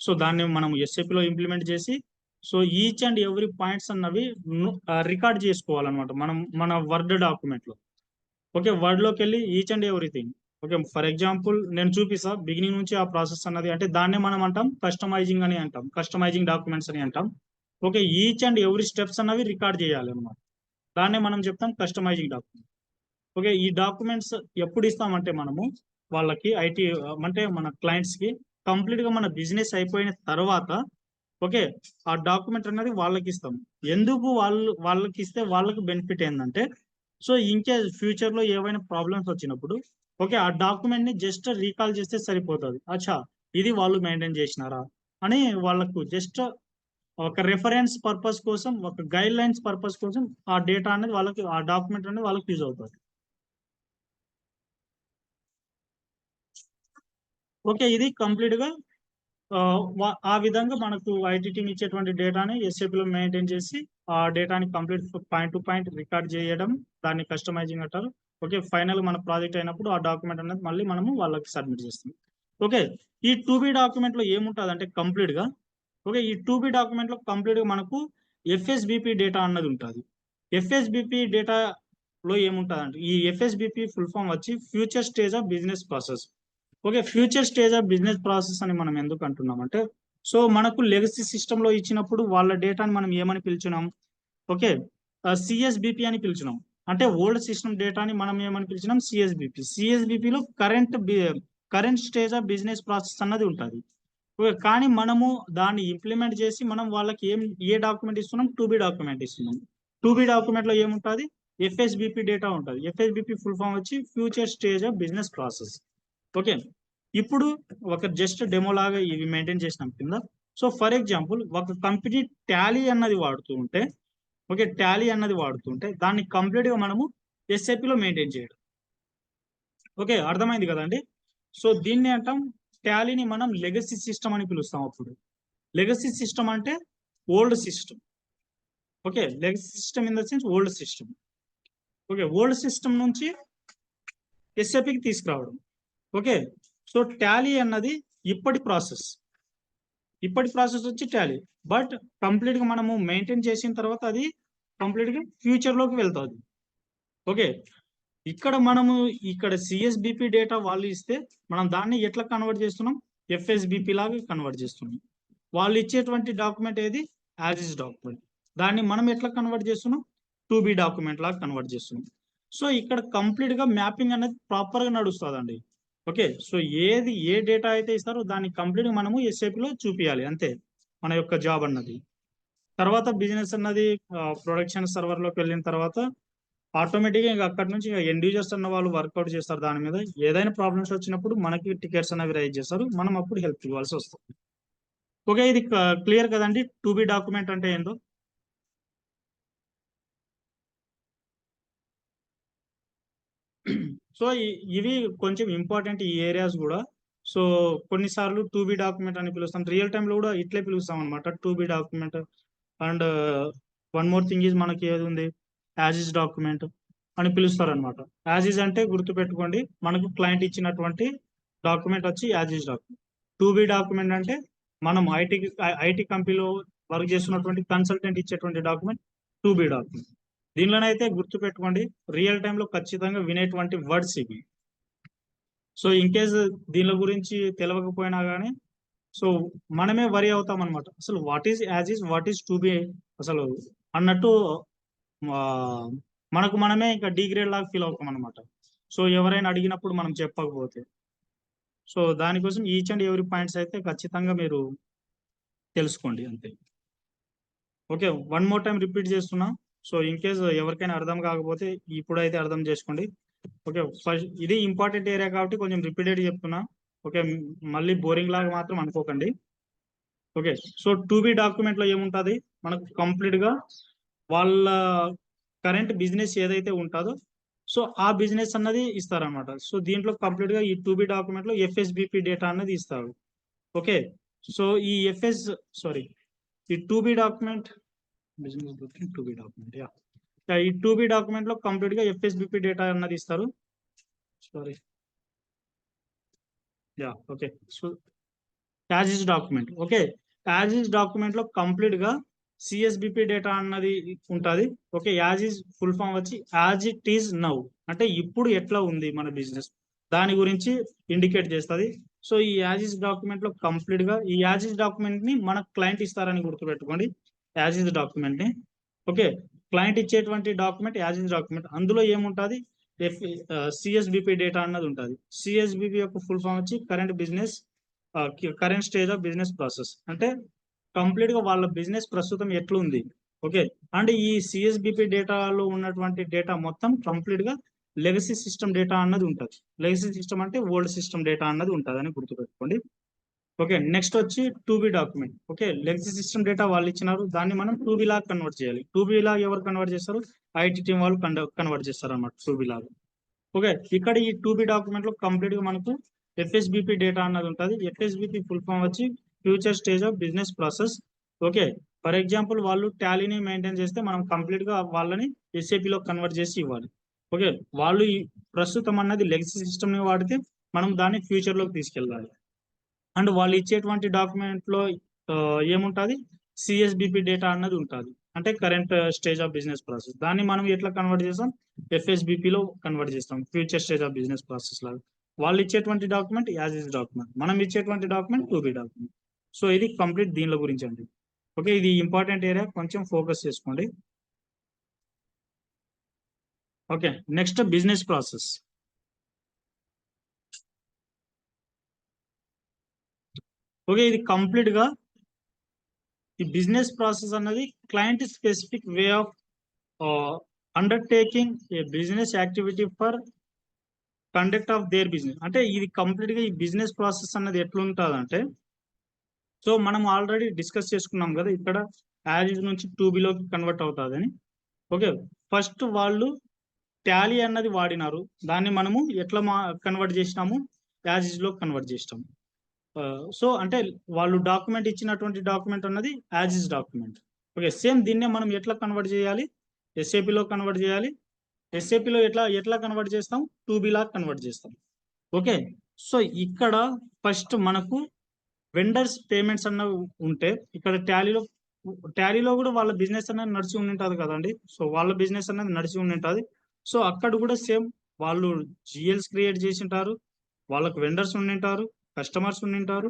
సో దాన్ని మనం ఎస్ఏపిలో ఇంప్లిమెంట్ చేసి so each and every points అన్నవి రికార్డ్ చేసుకోవాలన్నమాట మనం మన వర్డ్ డాక్యుమెంట్ లో. ఓకే, వర్డ్ లోకి వెళ్ళి each and everything. Okay, for example నేను చూపిస్తా బిగినింగ్ నుంచి ఆ ప్రాసెస్ అన్నది. అంటే దాన్నే మనం అంటాం కస్టమైజింగ్ అని అంటాం, కస్టమైజింగ్ డాక్యుమెంట్స్ అని అంటాం. Okay, each and every steps అన్నవి రికార్డ్ చేయాలి అనమాట. దాన్నే మనం చెప్తాం కస్టమైజింగ్ డాక్యుమెంట్. ఓకే, ఈ డాక్యుమెంట్స్ ఎప్పుడు ఇస్తామంటే మనము వాళ్ళకి ఐటీ అంటే మన క్లయింట్స్ కి కంప్లీట్ గా మన బిజినెస్ అయిపోయిన తర్వాత ఓకే ఆ డాక్యుమెంట్ అనేది వాళ్ళకి ఇస్తాం. ఎందుకు వాళ్ళకి ఇస్తే వాళ్ళకి బెనిఫిట్ ఏంటంటే సో ఇంకేస్ ఫ్యూచర్ లో ఏవైనా ప్రాబ్లమ్స్ వచ్చినప్పుడు ఓకే ఆ డాక్యుమెంట్ ని జస్ట్ రీకాల్ చేస్తే సరిపోతుంది. అచ్చా ఇది వాళ్ళు మెయింటైన్ చేసినారా అని వాళ్ళకు జస్ట్ ఒక రెఫరెన్స్ పర్పస్ కోసం, ఒక గైడ్ లైన్స్ పర్పస్ కోసం ఆ డేటా అనేది వాళ్ళకి, ఆ డాక్యుమెంట్ అనేది వాళ్ళకి యూజ్ అవుతుంది. ఓకే, ఇది కంప్లీట్ గా ఆ విధంగా మనకు ఐటీ టీమ్ ఇచ్చేటువంటి డేటాని ఎస్ఏపీలో మెయింటైన్ చేసి ఆ డేటాని complete point to point record చేయడం, దాన్ని కస్టమైజింగ్ అంటారు. ఓకే, ఫైనల్ మన ప్రాజెక్ట్ అయినప్పుడు ఆ డాక్యుమెంట్ అనేది మళ్ళీ మనము వాళ్ళకి సబ్మిట్ చేస్తాం. ఓకే, ఈ 2B డాక్యుమెంట్ లో ఏముంటుంది అంటే కంప్లీట్ గా ఓకే ఈ 2B డాక్యుమెంట్ లో కంప్లీట్ గా మనకు ఎఫ్ఎస్బిపి డేటా అన్నది ఉంటుంది. ఎఫ్ఎస్బిపి డేటా లో ఏముంటుంది అంటే ఈ ఎఫ్ఎస్బిపి ఫుల్ ఫామ్ వచ్చి future stage of business process. Okay, future stage of business process అని మనం ఎందుకు అంటున్నాం అంటే సో మనకు లెగసీ సిస్టమ్ లో ఇచ్చినప్పుడు వాళ్ళ డేటాని మనం ఏమని పిలిచినాం, ఓకే సిఎస్బిపి అని పిలిచినాం. అంటే ఓల్డ్ సిస్టమ్ డేటాని మనం ఏమని పిలిచినాం, సిఎస్బిపి. సిఎస్బిపిలో current stage of business process అన్నది ఉంటుంది. ఓకే, కానీ మనము దాన్ని ఇంప్లిమెంట్ చేసి మనం వాళ్ళకి ఏ డాక్యుమెంట్ ఇస్తున్నాం, 2B డాక్యుమెంట్ ఇస్తున్నాం. 2B డాక్యుమెంట్ లో ఏముంటుంది, ఎఫ్ఎస్బిపి డేటా ఉంటుంది. ఎఫ్ఎస్బిపి ఫుల్ ఫామ్ వచ్చి future stage of business process. Okay, ఇప్పుడు ఒక జస్ట్ డెమో లాగా ఇవి మెయింటైన్ చేసినాం కింద. సో ఫర్ ఎగ్జాంపుల్ ఒక కంపెనీ టాలీ అన్నది వాడుతూ ఉంటే ఓకే టాలీ అన్నది వాడుతుంటే దాన్ని కంప్లీట్ గా మనము ఎస్ఏపిలో మెయింటైన్ చేయడం. ఓకే, అర్థమైంది కదండి. సో దీన్ని అంటాం టాలీని మనం లెగసీ సిస్టమ్ అని పిలుస్తాం. అప్పుడు లెగసీ సిస్టమ్ అంటే old system. Okay, legacy system in the sense old system. Okay, old system నుంచి ఎస్ఏపికి తీసుకురావడం. ఓకే, సో టాలీ అన్నది ఇప్పటి ప్రాసెస్ వచ్చి టాలీ. బట్ కంప్లీట్ గా మనము మెయింటైన్ చేసిన తర్వాత అది కంప్లీట్ గా ఫ్యూచర్ లోకి వెళ్తుంది. ఓకే, ఇక్కడ సిఎస్బిపి డేటా వాళ్ళు ఇస్తే మనం దాన్ని ఎట్లా కన్వర్ట్ చేస్తున్నాం, ఎఫ్ఎస్బిపి లాగా కన్వర్ట్ చేస్తున్నాం. వాళ్ళు ఇచ్చేటువంటి డాక్యుమెంట్ ఏది, యాజిస్ డాక్యుమెంట్. దాన్ని మనం ఎట్లా కన్వర్ట్ చేస్తున్నాం, 2B డాక్యుమెంట్ లాగా కన్వర్ట్ చేస్తున్నాం. సో ఇక్కడ కంప్లీట్ గా మ్యాపింగ్ అనేది ప్రాపర్ గా నడుస్తుందండి. ఓకే, సో ఏ డేటా అయితే ఇస్తారో దాన్ని కంప్లీట్ మనము ఎస్ఏపిలో చూపించాలి, అంతే మన యొక్క జాబ్ అన్నది. తర్వాత బిజినెస్ అన్నది ప్రొడక్షన్ సర్వర్ లోకి వెళ్ళిన తర్వాత ఆటోమేటిక్గా ఇంకా అక్కడ నుంచి ఎండ్ యూజర్స్ అన్న వాళ్ళు వర్కౌట్ చేస్తారు దాని మీద. ఏదైనా ప్రాబ్లమ్స్ వచ్చినప్పుడు మనకి టికెట్స్ అనేవి రైజ్ చేస్తారు, మనం అప్పుడు హెల్ప్ ఇవ్వాల్సి వస్తుంది. ఓకే, ఇది క్లియర్ కదండి 2B డాక్యుమెంట్ అంటే ఏందో. సో ఇవి కొంచెం ఇంపార్టెంట్ ఈ ఏరియాస్ కూడా. సో కొన్నిసార్లు 2B డాక్యుమెంట్ అని పిలుస్తాం, రియల్ టైంలో కూడా ఇట్లే పిలుస్తాం అనమాట 2B document. And one more thing is మనకి ఏది ఉంది, యాజిస్ డాక్యుమెంట్ అని పిలుస్తారు అనమాట. యాజిస్ అంటే గుర్తుపెట్టుకోండి మనకు క్లయింట్ ఇచ్చినటువంటి డాక్యుమెంట్ వచ్చి యాజిస్ డాక్యుమెంట్. 2B డాక్యుమెంట్ అంటే మనం ఐటీ కంపెనీలో వర్క్ చేస్తున్నటువంటి కన్సల్టెంట్ ఇచ్చేటువంటి డాక్యుమెంట్ 2B డాక్యుమెంట్. దీనిలోనైతే గుర్తుపెట్టుకోండి రియల్ టైంలో ఖచ్చితంగా వినేటువంటి వర్డ్స్ ఇవి. సో ఇన్ కేస్ దీనిల గురించి తెలియకపోయినా కానీ సో మనమే వరి అవుతాం అనమాట, అసలు what is as is what is to be అసలు అన్నట్టు ఆ, మనకు మనమే ఇంకా డిగ్రేడ్ లాగా ఫీల్ అవుతాం అనమాట. సో ఎవరైనా అడిగినప్పుడు మనం చెప్పకపోతే, సో దానికోసం ఈచ్ అండ్ ఎవరీ పాయింట్స్ అయితే ఖచ్చితంగా మీరు తెలుసుకోండి అంతే. Okay, one more time repeat చేస్తున్నా. సో ఇన్ కేస్ ఎవరికైనా అర్థం కాకపోతే ఇప్పుడైతే అర్థం చేసుకోండి. ఓకే, ఫస్ట్ ఇది ఇంపార్టెంట్ ఏరియా కాబట్టి కొంచెం రిపీటెడ్ చెప్తున్నా. ఓకే, మళ్ళీ బోరింగ్ లాగా మాత్రం అనుకోకండి. Okay, so to be document లో ఏముంటది, మనకు కంప్లీట్ గా వాళ్ళ కరెంట్ బిజినెస్ ఏదైతే ఉంటుందో సో ఆ బిజినెస్ అన్నది ఇస్తారనమాట. సో దీంట్లో కంప్లీట్ గా ఈ టు బి డాక్యుమెంట్ లో ఎఫ్ఎస్బిపి డేటా అన్నది ఇస్తారు. ఓకే, సో ఈ సారీ ఈ to be document business to be document ఈ టు బి డాక్యుమెంట్ లో కంప్లీట్ గా ఎఫ్ఎస్బిపి డేటా అన్నది ఇస్తారు. Sorry okay, so as is document. Okay, as is document లో కంప్లీట్ గా సిఎస్బిపి డేటా అన్నది ఉంటుంది. Okay, as is full form వచ్చి యాజ్ ఇట్ ఈస్ నౌ, అంటే ఇప్పుడు ఎట్లా ఉంది మన బిజినెస్ దాని గురించి ఇండికేట్ చేస్తుంది. సో ఈ యాజ్ ఇస్ డాక్యుమెంట్ లో కంప్లీట్ గా ఈ యాజ్ ఇస్ డాక్యుమెంట్ ని మన క్లయింట్ ఇస్తారని గుర్తుపెట్టుకోండి. యాజ్ ఇస్ డాక్యుమెంట్ ని ఓకే, క్లయింట్ ఇచ్చేటువంటి డాక్యుమెంట్ యాజ్ ఇస్ డాక్యుమెంట్, అందులో ఏముంటుంది సిఎస్బిపి డేటా అన్నది ఉంటుంది. సిఎస్బిపి యొక్క ఫుల్ ఫామ్ వచ్చి current stage of business process, అంటే కంప్లీట్ గా వాళ్ళ బిజినెస్ ప్రస్తుతం ఎట్లుంది. ఓకే, అండ్ ఈ సిఎస్బిపి డేటాలో ఉన్నటువంటి డేటా మొత్తం కంప్లీట్ గా లెగసీ సిస్టమ్ డేటా అన్నది ఉంటుంది. లెగసీ సిస్టమ్ అంటే ఓల్డ్ సిస్టమ్ డేటా అన్నది ఉంటుంది అని గుర్తుపెట్టుకోండి. ఓకే, నెక్స్ట్ వచ్చి to be document. Okay, legacy system data వాళ్ళు ఇచ్చినారు, దాన్ని మనం టూ బి లాగా కన్వర్ట్ చేయాలి. టూ బి లాగా ఎవరు కన్వర్ట్ చేస్తారు, ఐటీ టీం వాళ్ళు కన్వర్ట్ చేస్తారు అన్నమాట టూ బి లాగా. ఓకే, ఇక్కడ ఈ టూ బి డాక్యుమెంట్ లో కంప్లీట్ గా మనకు ఎఫ్ఎస్బిపి డేటా అన్నది ఉంటుంది. ఎఫ్ఎస్బిపి ఫుల్ ఫామ్ వచ్చి future stage of business process. Okay, for example వాళ్ళు టాలీని మెయింటైన్ చేస్తే మనం కంప్లీట్ గా వాళ్ళని ఎస్ఏపి లో కన్వర్ట్ చేసి ఇవ్వాలి. ఓకే, వాళ్ళు ఈ ప్రస్తుతం అన్నది లెగసీ సిస్టమ్ ని వాడితే మనం దాన్ని ఫ్యూచర్ లోకి తీసుకెళ్ళాలి. అండ్ వాళ్ళు ఇచ్చేటువంటి డాక్యుమెంట్ లో ఏముంటుంది, సిఎస్బిపి డేటా అన్నది ఉంటుంది, అంటే current stage of business process. దాన్ని మనం ఎట్లా కన్వర్ట్ చేస్తాం, ఎఫ్ఎస్బిపి లో కన్వర్ట్ చేస్తాం, future stage of business process లాగా. వాళ్ళు ఇచ్చేటువంటి డాక్యుమెంట్ యాజ్ ఇస్ డాక్యుమెంట్, మనం ఇచ్చేటువంటి document to be document. So ఇది కంప్లీట్ దీనిలో గురించి అండి. ఓకే, ఇది ఇంపార్టెంట్ ఏరియా, కొంచెం ఫోకస్ చేసుకోండి. Okay, next business process. Okay, ఇది కంప్లీట్ గా ఈ బిజినెస్ ప్రాసెస్ అన్నది client specific way of undertaking A business activity for conduct of their business. అంటే ఇది కంప్లీట్ గా ఈ బిజినెస్ ప్రాసెస్ అన్నది ఎట్లుంటుంది అంటే, సో మనం ఆల్రెడీ డిస్కస్ చేసుకున్నాం కదా ఇక్కడ యాజ్ నుంచి టూబీలోకి కన్వర్ట్ అవుతుంది అని. ఓకే, ఫస్ట్ వాళ్ళు టాలీ అన్నది వాడినారు, దాన్ని మనము ఎట్లా కన్వర్ట్ చేసినాము, యాజ్ ఇస్ లో కన్వర్ట్ చేసినాము. సో అంటే వాళ్ళు డాక్యుమెంట్ ఇచ్చినటువంటి డాక్యుమెంట్ అన్నది as is document. Okay, same దీన్నే మనం ఎట్లా కన్వర్ట్ చేయాలి, ఎస్ఏపిలో కన్వర్ట్ చేయాలి. ఎస్ఏపిలో ఎట్లా ఎట్లా కన్వర్ట్ చేస్తాం, టూబీ లాగా కన్వర్ట్ చేస్తాం. ఓకే, సో ఇక్కడ ఫస్ట్ మనకు వెండర్స్ పేమెంట్స్ అన్న ఉంటే ఇక్కడ టాలీలో కూడా వాళ్ళ బిజినెస్ అనేది నడిచి ఉండింటది కదండి. సో వాళ్ళ బిజినెస్ అనేది నడిచి ఉండింటది. సో అక్కడ కూడా సేమ్ వాళ్ళు జిఎల్స్ క్రియేట్ చేసి ఉంటారు, వాళ్ళకు వెండర్స్ ఉండింటారు, కస్టమర్స్ ఉండింటారు.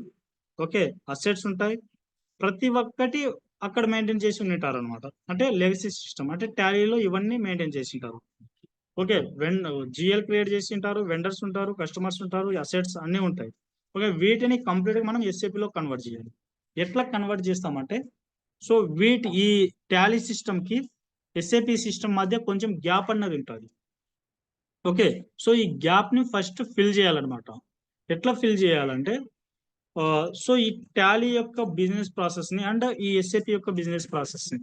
ఓకే, అసెట్స్ ఉంటాయి, ప్రతి ఒక్కటి అక్కడ మెయింటైన్ చేసి ఉండింటారు అనమాట. అంటే లెగసీ సిస్టమ్ అంటే టాలీలో ఇవన్నీ మెయింటైన్ చేసి ఉంటారు. ఓకే, జిఎల్ క్రియేట్ చేసి ఉంటారు, వెండర్స్ ఉంటారు, కస్టమర్స్ ఉంటారు, అసెట్స్ అన్నీ ఉంటాయి. ఓకే, వీటిని కంప్లీట్గా మనం ఎస్ఏపిలో కన్వర్ట్ చేయాలి. ఎట్లా కన్వర్ట్ చేస్తామంటే, సో ఈ టాలీ సిస్టమ్ కి ఎస్ఏపి సిస్టమ్ మధ్య కొంచెం గ్యాప్ అన్నది ఉంటుంది. ఓకే, సో ఈ గ్యాప్ ని ఫస్ట్ ఫిల్ చేయాలన్నమాట. ఎట్లా ఫిల్ చేయాలంటే, సో ఈ టాలీ యొక్క బిజినెస్ ప్రాసెస్ ని అండ్ ఈ ఎస్ఏపి యొక్క బిజినెస్ ప్రాసెస్ ని,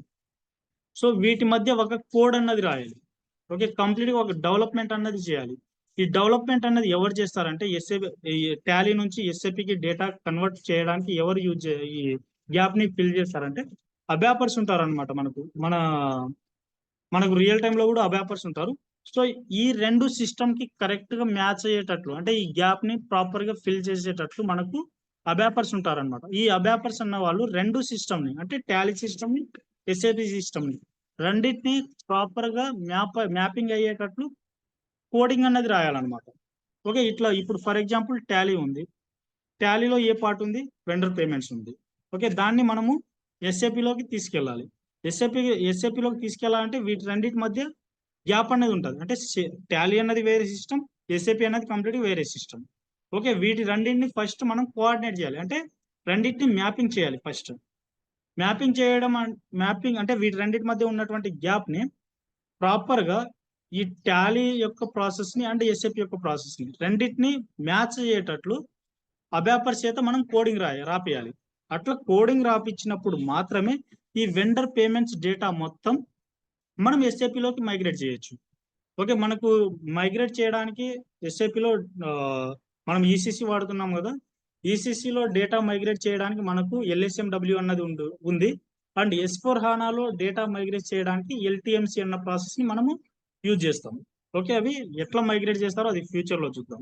సో వీటి మధ్య ఒక కోడ్ అన్నది రాయాలి. ఓకే, కంప్లీట్ గా ఒక డెవలప్మెంట్ అన్నది చేయాలి. ఈ డెవలప్మెంట్ అన్నది ఎవరు చేస్తారంటే టాలీ నుంచి ఎస్ఏపికి డేటా కన్వర్ట్ చేయడానికి ఎవరు ఈ గ్యాప్ ని ఫిల్ చేస్తారంటే అబ్యాపర్స్ ఉంటారు అనమాట. మనకు రియల్ టైమ్ లో కూడా అబ్యాపర్స్ ఉంటారు. సో ఈ రెండు సిస్టమ్ కి కరెక్ట్ గా మ్యాచ్ అయ్యేటట్లు, అంటే ఈ గ్యాప్ ని ప్రాపర్ గా ఫిల్ చేసేటట్లు మనకు అబ్యాపర్స్ ఉంటారనమాట. ఈ అబ్యాపర్స్ అన్న వాళ్ళు రెండు సిస్టమ్ ని, అంటే టాలీ సిస్టమ్ ని, ఎస్ఏపి సిస్టమ్ ని రెండింటిని ప్రాపర్ గా మ్యాపింగ్ అయ్యేటట్లు కోడింగ్ అన్నది రాయాలన్నమాట. ఓకే, ఇట్లా ఇప్పుడు ఫర్ ఎగ్జాంపుల్ టాలీ ఉంది, టాలీలో ఏ పార్ట్ ఉంది, వెండర్ పేమెంట్స్ ఉంది. ఓకే, దాన్ని మనము ఎస్ఏపిలోకి తీసుకెళ్ళాలి. ఎస్ఏపిలోకి తీసుకెళ్ళాలంటే వీటి రెండింటి మధ్య గ్యాప్ అనేది ఉంటుంది. అంటే టాలీ అన్నది వేరే సిస్టమ్, ఎస్ఏపి అనేది కంప్లీట్ వేరే సిస్టమ్. ఓకే, వీటి రెండింటిని ఫస్ట్ మనం కోఆర్డినేట్ చేయాలి. అంటే రెండింటిని మ్యాపింగ్ చేయాలి ఫస్ట్. మ్యాపింగ్ అంటే వీటి రెండింటి మధ్య ఉన్నటువంటి గ్యాప్ ని ప్రాపర్ గా ఈ టాలీ యొక్క ప్రాసెస్ ని అండ్ ఎస్ఏపి యొక్క ప్రాసెస్ ని రెండింటిని మ్యాచ్ అయ్యేటట్లు అబాపర్ చేత మనం కోడింగ్ రాపియాలి. అట్లా కోడింగ్ రాపించినప్పుడు మాత్రమే ఈ వెండర్ పేమెంట్స్ డేటా మొత్తం మనం ఎస్ఏపిలోకి మైగ్రేట్ చేయొచ్చు. ఓకే, మనకు మైగ్రేట్ చేయడానికి ఎస్ఏపిలో మనం ఈసీసీ వాడుతున్నాం కదా, ఈసీసీలో డేటా మైగ్రేట్ చేయడానికి మనకు LSMW అన్నది ఉంది. అండ్ S4 HANAలో డేటా మైగ్రేట్ చేయడానికి LTMC అన్న ప్రాసెస్ ని మనము యూజ్ చేస్తాం. ఓకే, అవి ఎట్లా మైగ్రేట్ చేస్తారో అది ఫ్యూచర్ లో చూద్దాం.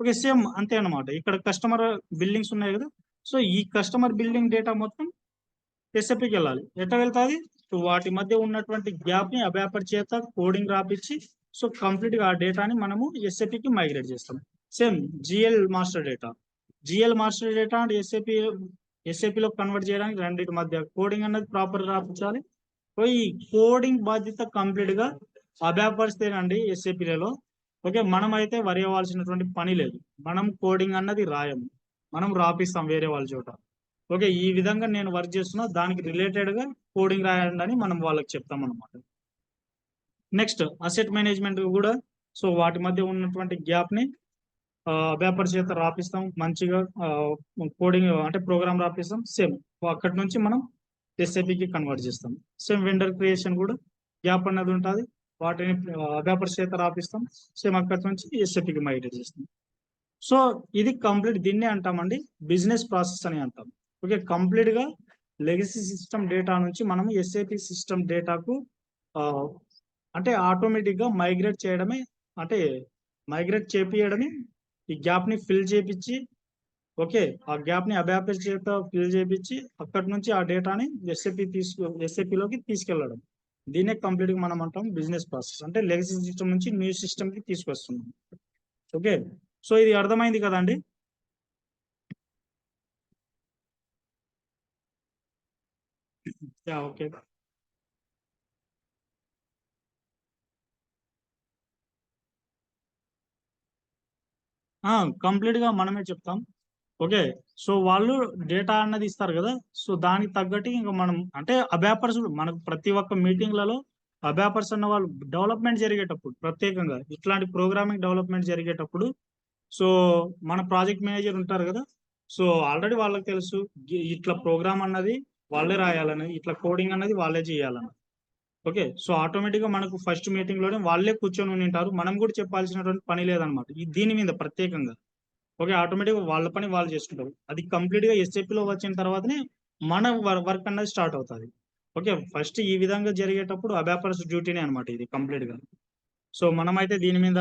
ఓకే, సేమ్ అంతే అన్నమాట. ఇక్కడ కస్టమర్ బిల్డింగ్స్ ఉన్నాయి కదా, సో ఈ కస్టమర్ బిల్డింగ్ డేటా మొత్తం ఎస్ఏపికి వెళ్ళాలి. ఎట్లా వెళ్తాది, వాటి మధ్య ఉన్నటువంటి గ్యాప్ ని అబాపర్ చేత కోడింగ్ రాపించి సో కంప్లీట్ గా ఆ డేటాని మనము ఎస్ఏపికి మైగ్రేట్ చేస్తాం. Same GL master data and ఎస్ఏపిలో కన్వర్ట్ చేయడానికి రెండింటి మధ్య కోడింగ్ అన్నది ప్రాపర్ రాపించాలి. సో ఈ కోడింగ్ బాధ్యత కంప్లీట్ గా అబాపర్స్ తేనండి ఎస్ఏపిలలో. ఓకే, మనం అయితే వరి అవ్వాల్సినటువంటి పని లేదు. మనం కోడింగ్ అన్నది రాయము, మనం రాపిస్తాం వేరే వాళ్ళ చోట. ఓకే, ఈ విధంగా నేను వర్క్ చేస్తున్నా, దానికి రిలేటెడ్ గా కోడింగ్ రాయండి అని మనం వాళ్ళకి చెప్తాం అనమాట. నెక్స్ట్ అసెట్ మేనేజ్మెంట్ కూడా సో వాటి మధ్య ఉన్నటువంటి గ్యాప్ ని అబాపర్ చేత రాపిస్తాం, మంచిగా కోడింగ్ అంటే ప్రోగ్రామ్ రాపిస్తాం. సేమ్ అక్కడి నుంచి మనం ఎస్ఏపికి కన్వర్ట్ చేస్తాం. సేమ్ వెండర్ క్రియేషన్ కూడా గ్యాప్ అన్నది ఉంటుంది, వాటిని అబాపర్ చేత రాపిస్తాం. సేమ్ అక్కడి నుంచి ఎస్ఏపికి మైగ్రేట్ చేస్తాం. సో ఇది కంప్లీట్, దీన్నే అంటామండి బిజినెస్ ప్రాసెస్ అని అంటాం. ఓకే, కంప్లీట్ గా లెగసీ సిస్టమ్ డేటా నుంచి మనం ఎస్ఏపి సిస్టమ్ డేటాకు అంటే ఆటోమేటిక్ గా మైగ్రేట్ చేయడమే, అంటే మైగ్రేట్ చేపియడమే ఈ గ్యాప్ ని ఫిల్ చేపించి, ఓకే ఆ గ్యాప్ ని అబాపర్ చేత ఫిల్ చేపించి అక్కడి నుంచి ఆ డేటాని ఎస్ఏపిలోకి తీసుకెళ్లడం, దీన్నే కంప్లీట్ గా మనం అంటాం బిజినెస్ ప్రాసెస్. అంటే లెగసీ సిస్టమ్ నుంచి న్యూ సిస్టమ్ కి తీసుకొస్తున్నాం. ఓకే, సో ఇది అర్థమైంది కదండి. ఓకే, కంప్లీట్ గా మనమే చెప్తాం. ఓకే, సో వాళ్ళు డేటా అన్నది ఇస్తారు కదా, సో దానికి తగ్గట్టు ఇంకా మనం అంటే అబాపర్స్ మనకు ప్రతి ఒక్క మీటింగ్లలో అబాపర్స్ అన్న వాళ్ళు డెవలప్మెంట్ జరిగేటప్పుడు ప్రత్యేకంగా ఇట్లాంటి ప్రోగ్రామింగ్ డెవలప్మెంట్ జరిగేటప్పుడు సో మన ప్రాజెక్ట్ మేనేజర్ ఉంటారు కదా, సో ఆల్రెడీ వాళ్ళకి తెలుసు ఇట్లా ప్రోగ్రామ్ అన్నది వాళ్ళే రాయాలని, ఇట్లా కోడింగ్ అన్నది వాళ్ళే చేయాలని. ఓకే, సో ఆటోమేటిక్ గా మనకు ఫస్ట్ మీటింగ్ లోనే వాళ్ళే కూర్చొని ఉంటారు, మనం కూడా చెప్పాల్సినటువంటి పని లేదనమాట దీని మీద ప్రత్యేకంగా. ఓకే, ఆటోమేటిక్ వాళ్ళ పని వాళ్ళు చేసుకుంటారు. అది కంప్లీట్ గా ఎస్ఏపి లో వచ్చిన తర్వాతనే మన వర్క్ అన్నది స్టార్ట్ అవుతుంది. ఓకే, ఫస్ట్ ఈ విధంగా జరిగేటప్పుడు అబాపర్స్ డ్యూటీనే అనమాట ఇది కంప్లీట్ గా. సో మనమైతే దీని మీద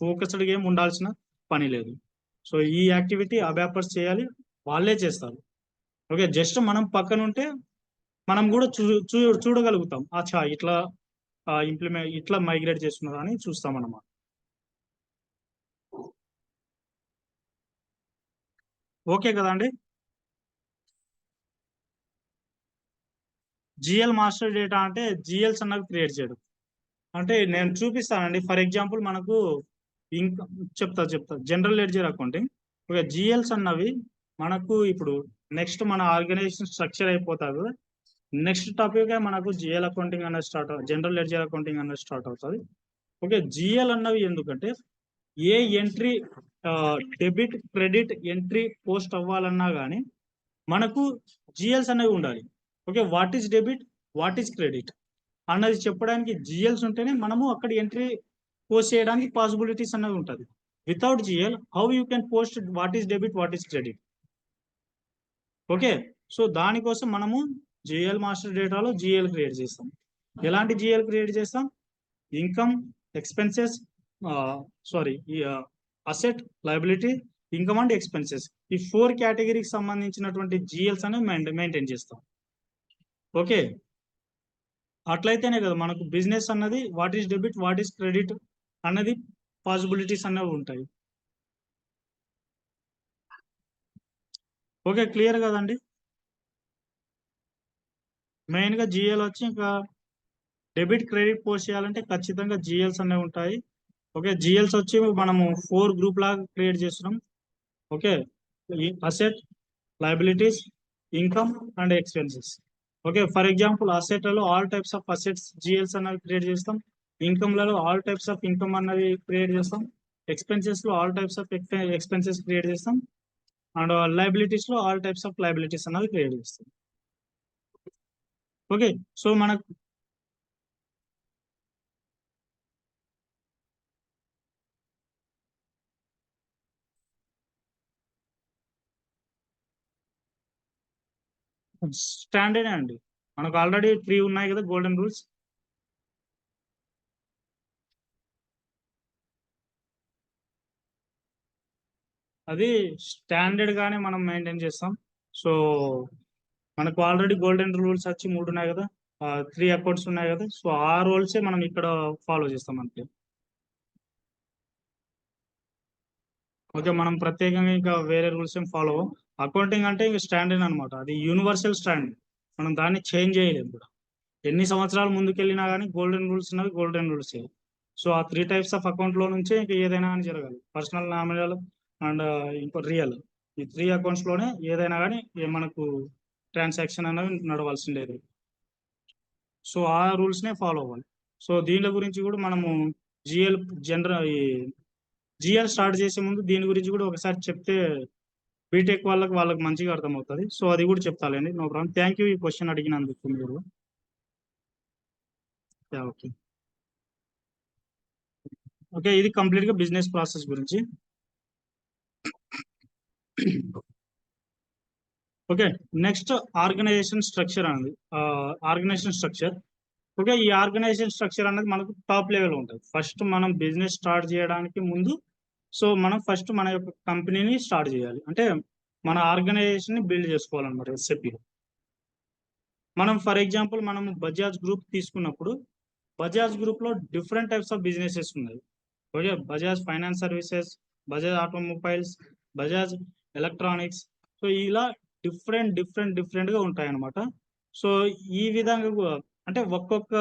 ఫోకస్డ్ గా ఏం ఉండాల్సిన పని లేదు. సో ఈ యాక్టివిటీ అబాపర్స్ చేయాలి, వాళ్ళే చేస్తారు. ఓకే, జస్ట్ మనం పక్కన ఉంటే మనం కూడా చూడగలుగుతాం, అచ్చా ఇట్లా ఇట్లా మైగ్రేట్ చేస్తున్నారు అని చూస్తాం అన్నమాట. ఓకే కదండి. జిఎల్ మాస్టర్ డేటా అంటే జిఎల్స్ అన్నది క్రియేట్ చేయడం. అంటే నేను చూపిస్తానండి. ఫర్ ఎగ్జాంపుల్ మనకు ఇంకా చెప్తా general ledger accounting. Okay, GLs అన్నవి మనకు ఇప్పుడు నెక్స్ట్ మన ఆర్గనైజేషన్ స్ట్రక్చర్ అయిపోతుంది కదా, నెక్స్ట్ టాపిక్ మనకు జిఎల్ అకౌంటింగ్ అనేది జనరల్ లెడ్జర్ అకౌంటింగ్ అనేది స్టార్ట్ అవుతుంది. ఓకే, జిఎల్ అన్నవి ఎందుకంటే ఏ entry debit credit entry post అవ్వాలన్నా కానీ మనకు జిఎల్స్ అనేవి ఉండాలి. Okay, what is debit, what is credit అన్నది చెప్పడానికి జిఎల్స్ ఉంటేనే మనము అక్కడ ఎంట్రీ పోస్ట్ చేయడానికి పాసిబిలిటీస్ అనేవి ఉంటుంది. Without GL how you can post what is debit, what is credit. Okay, so దానికోసం మనము జిఎల్ మాస్టర్ డేటాలో జిఎల్ క్రియేట్ చేస్తాం. ఎలాంటి జిఎల్ క్రియేట్ చేస్తాం, income, expenses, sorry asset, liability, income and expenses, ఈ 4 కేటగిరీకి సంబంధించినటువంటి జిఎల్స్ అనేవి మెయింటైన్ చేస్తాం. ఓకే, అట్లయితేనే కదా మనకు బిజినెస్ అన్నది what is debit, what is credit అన్నది పాసిబిలిటీస్ అనేవి ఉంటాయి. ఓకే, క్లియర్ కదండి. మెయిన్ గా జిఎల్ వచ్చి ఇంకా డెబిట్ క్రెడిట్ పోస్ట్ చేయాలంటే ఖచ్చితంగా జిఎల్స్ అనేవి ఉంటాయి. ఓకే, జిఎల్స్ వచ్చి మనము 4 గ్రూప్ లాగా క్రియేట్ చేస్తున్నాం. Okay, asset, liabilities, income and expenses. Okay, for example asset లలో all types of assets GLs అనేవి క్రియేట్ చేస్తాం. ఇన్కమ్ లలో ఆల్ టైప్స్ ఆఫ్ ఇన్కమ్ అన్నది క్రియేట్ చేస్తాం. ఎక్స్పెన్సెస్ లో all types of expenses create చేస్తాం. అండ్ లయబిలిటీస్ లో ఆల్ టైప్స్ ఆఫ్ లయబిలిటీస్ అన్నది క్రియేట్ చేస్తాం. ఓకే, సో మనకు స్టాండర్డ్ అండి, మనకు ఆల్రెడీ 3 ఉన్నాయి కదా గోల్డెన్ రూల్స్. అది స్టాండర్డ్ గానే మనం మెయింటైన్ చేస్తాం. సో మనకు ఆల్రెడీ గోల్డెన్ రూల్స్ వచ్చి 3 ఉన్నాయి కదా, 3 అకౌంట్స్ ఉన్నాయి కదా, సో ఆ రూల్సే మనం ఇక్కడ ఫాలో చేస్తాం అంతే. ఓకే, మనం ప్రత్యేకంగా ఇంకా వేరే రూల్స్ ఏం ఫాలో అకౌంటింగ్ అంటే ఇంకా స్టాండర్డ్ అనమాట, అది యూనివర్సల్ స్టాండర్డ్. మనం దాన్ని చేంజ్ చేయలేము కూడా. ఎన్ని సంవత్సరాలు ముందుకెళ్ళినా కానీ గోల్డెన్ రూల్స్ ఉన్నవి గోల్డెన్ రూల్స్. సో ఆ 3 టైప్స్ ఆఫ్ అకౌంట్ లో నుంచే ఇంకా ఏదైనా కానీ జరగాలి, పర్సనల్, నామినల్ అండ్ ఇంకో రియల్. ఈ 3 అకౌంట్స్ లోనే ఏదైనా కానీ మనకు ట్రాన్సాక్షన్ అనేది నడవాల్సిండేది. సో ఆ రూల్స్ నే ఫాలో అవ్వాలి. సో దీని గురించి కూడా మనము జిఎల్ జనరల్ జిఎల్ స్టార్ట్ చేసే ముందు దీని గురించి కూడా ఒకసారి చెప్తే బీటెక్ వాళ్ళకి మంచిగా అర్థమవుతుంది. సో అది కూడా చెప్తాలేండి, నో ప్రాబ్లం. థ్యాంక్ యూ ఈ క్వశ్చన్ అడిగినందుకు మీరు. ఓకే. ఓకే, ఇది కంప్లీట్ గా బిజినెస్ ప్రాసెస్ గురించి. ఓకే, నెక్స్ట్ ఆర్గనైజేషన్ స్ట్రక్చర్ అనేది. Organization structure. ఓకే, ఈ ఆర్గనైజేషన్ స్ట్రక్చర్ అనేది మనకు టాప్ లెవెల్ ఉంటుంది. ఫస్ట్ మనం బిజినెస్ స్టార్ట్ చేయడానికి ముందు, సో మనం ఫస్ట్ మన యొక్క కంపెనీని స్టార్ట్ చేయాలి, అంటే మన ఆర్గనైజేషన్ ని బిల్డ్ చేసుకోవాలన్నమాట ఎస్ఏపి. మనం ఫర్ ఎగ్జాంపుల్ మనం బజాజ్ గ్రూప్ తీసుకున్నప్పుడు, బజాజ్ గ్రూప్ లో డిఫరెంట్ టైప్స్ ఆఫ్ బిజినెసెస్ ఉన్నాయి. Okay, Bajaj finance services, Bajaj automobiles, Bajaj electronics. So ఇలా డిఫరెంట్ గా ఉంటాయి అన్నమాట. సో ఈ విధంగా అంటే ఒక్కొక్క,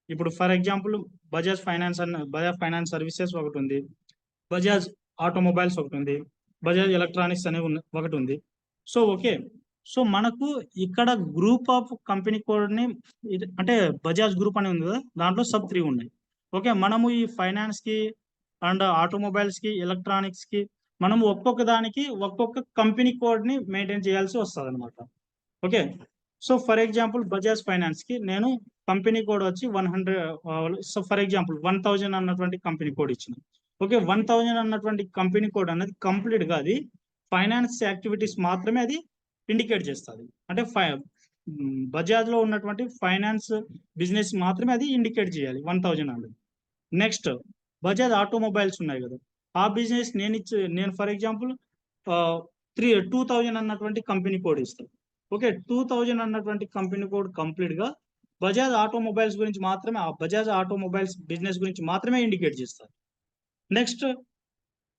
ఇప్పుడు for example Bajaj finance services ఒకటి ఉంది, బజాజ్ ఆటోమొబైల్స్ ఒకటి ఉంది, బజాజ్ ఎలక్ట్రానిక్స్ అనే ఒకటి ఉంది. సో ఓకే, సో మనకు ఇక్కడ గ్రూప్ ఆఫ్ కంపెనీ కోడ్ ని అంటే బజాజ్ గ్రూప్ అని ఉంది కదా, దాంట్లో సబ్ 3 ఉన్నాయి. ఓకే, మనము ఈ ఫైనాన్స్ కి అండ్ ఆటోమొబైల్స్ కి ఎలక్ట్రానిక్స్ కి మనము ఒక్కొక్క దానికి ఒక్కొక్క కంపెనీ కోడ్ ని మెయింటైన్ చేయాల్సి వస్తుంది అనమాట. Okay, so for example Bajaj finance కి నేను కంపెనీ కోడ్ వచ్చి 100, సో ఫర్ ఎగ్జాంపుల్ 1000 అన్నటువంటి కంపెనీ కోడ్ ఇచ్చిన. ఓకే, 1000 అన్నటువంటి కంపెనీ కోడ్ అనేది కంప్లీట్ గా అది ఫైనాన్స్ యాక్టివిటీస్ మాత్రమే అది ఇండికేట్ చేస్తుంది. అంటే బజాజ్ లో ఉన్నటువంటి ఫైనాన్స్ బిజినెస్ మాత్రమే అది ఇండికేట్ చేయాలి 1000 అనేది. నెక్స్ట్ బజాజ్ ఆటోమొబైల్స్ ఉన్నాయి కదా, ఆ బిజినెస్ నేను ఫర్ ఎగ్జాంపుల్ 2000 అన్నటువంటి కంపెనీ కోడ్ ఇస్తాను. ఓకే, 2000 అన్నటువంటి కంపెనీ కోడ్ కంప్లీట్ గా బజాజ్ ఆటోమొబైల్స్ గురించి మాత్రమే, ఆ బజాజ్ ఆటోమొబైల్స్ బిజినెస్ గురించి మాత్రమే ఇండికేట్ చేస్తారు. Next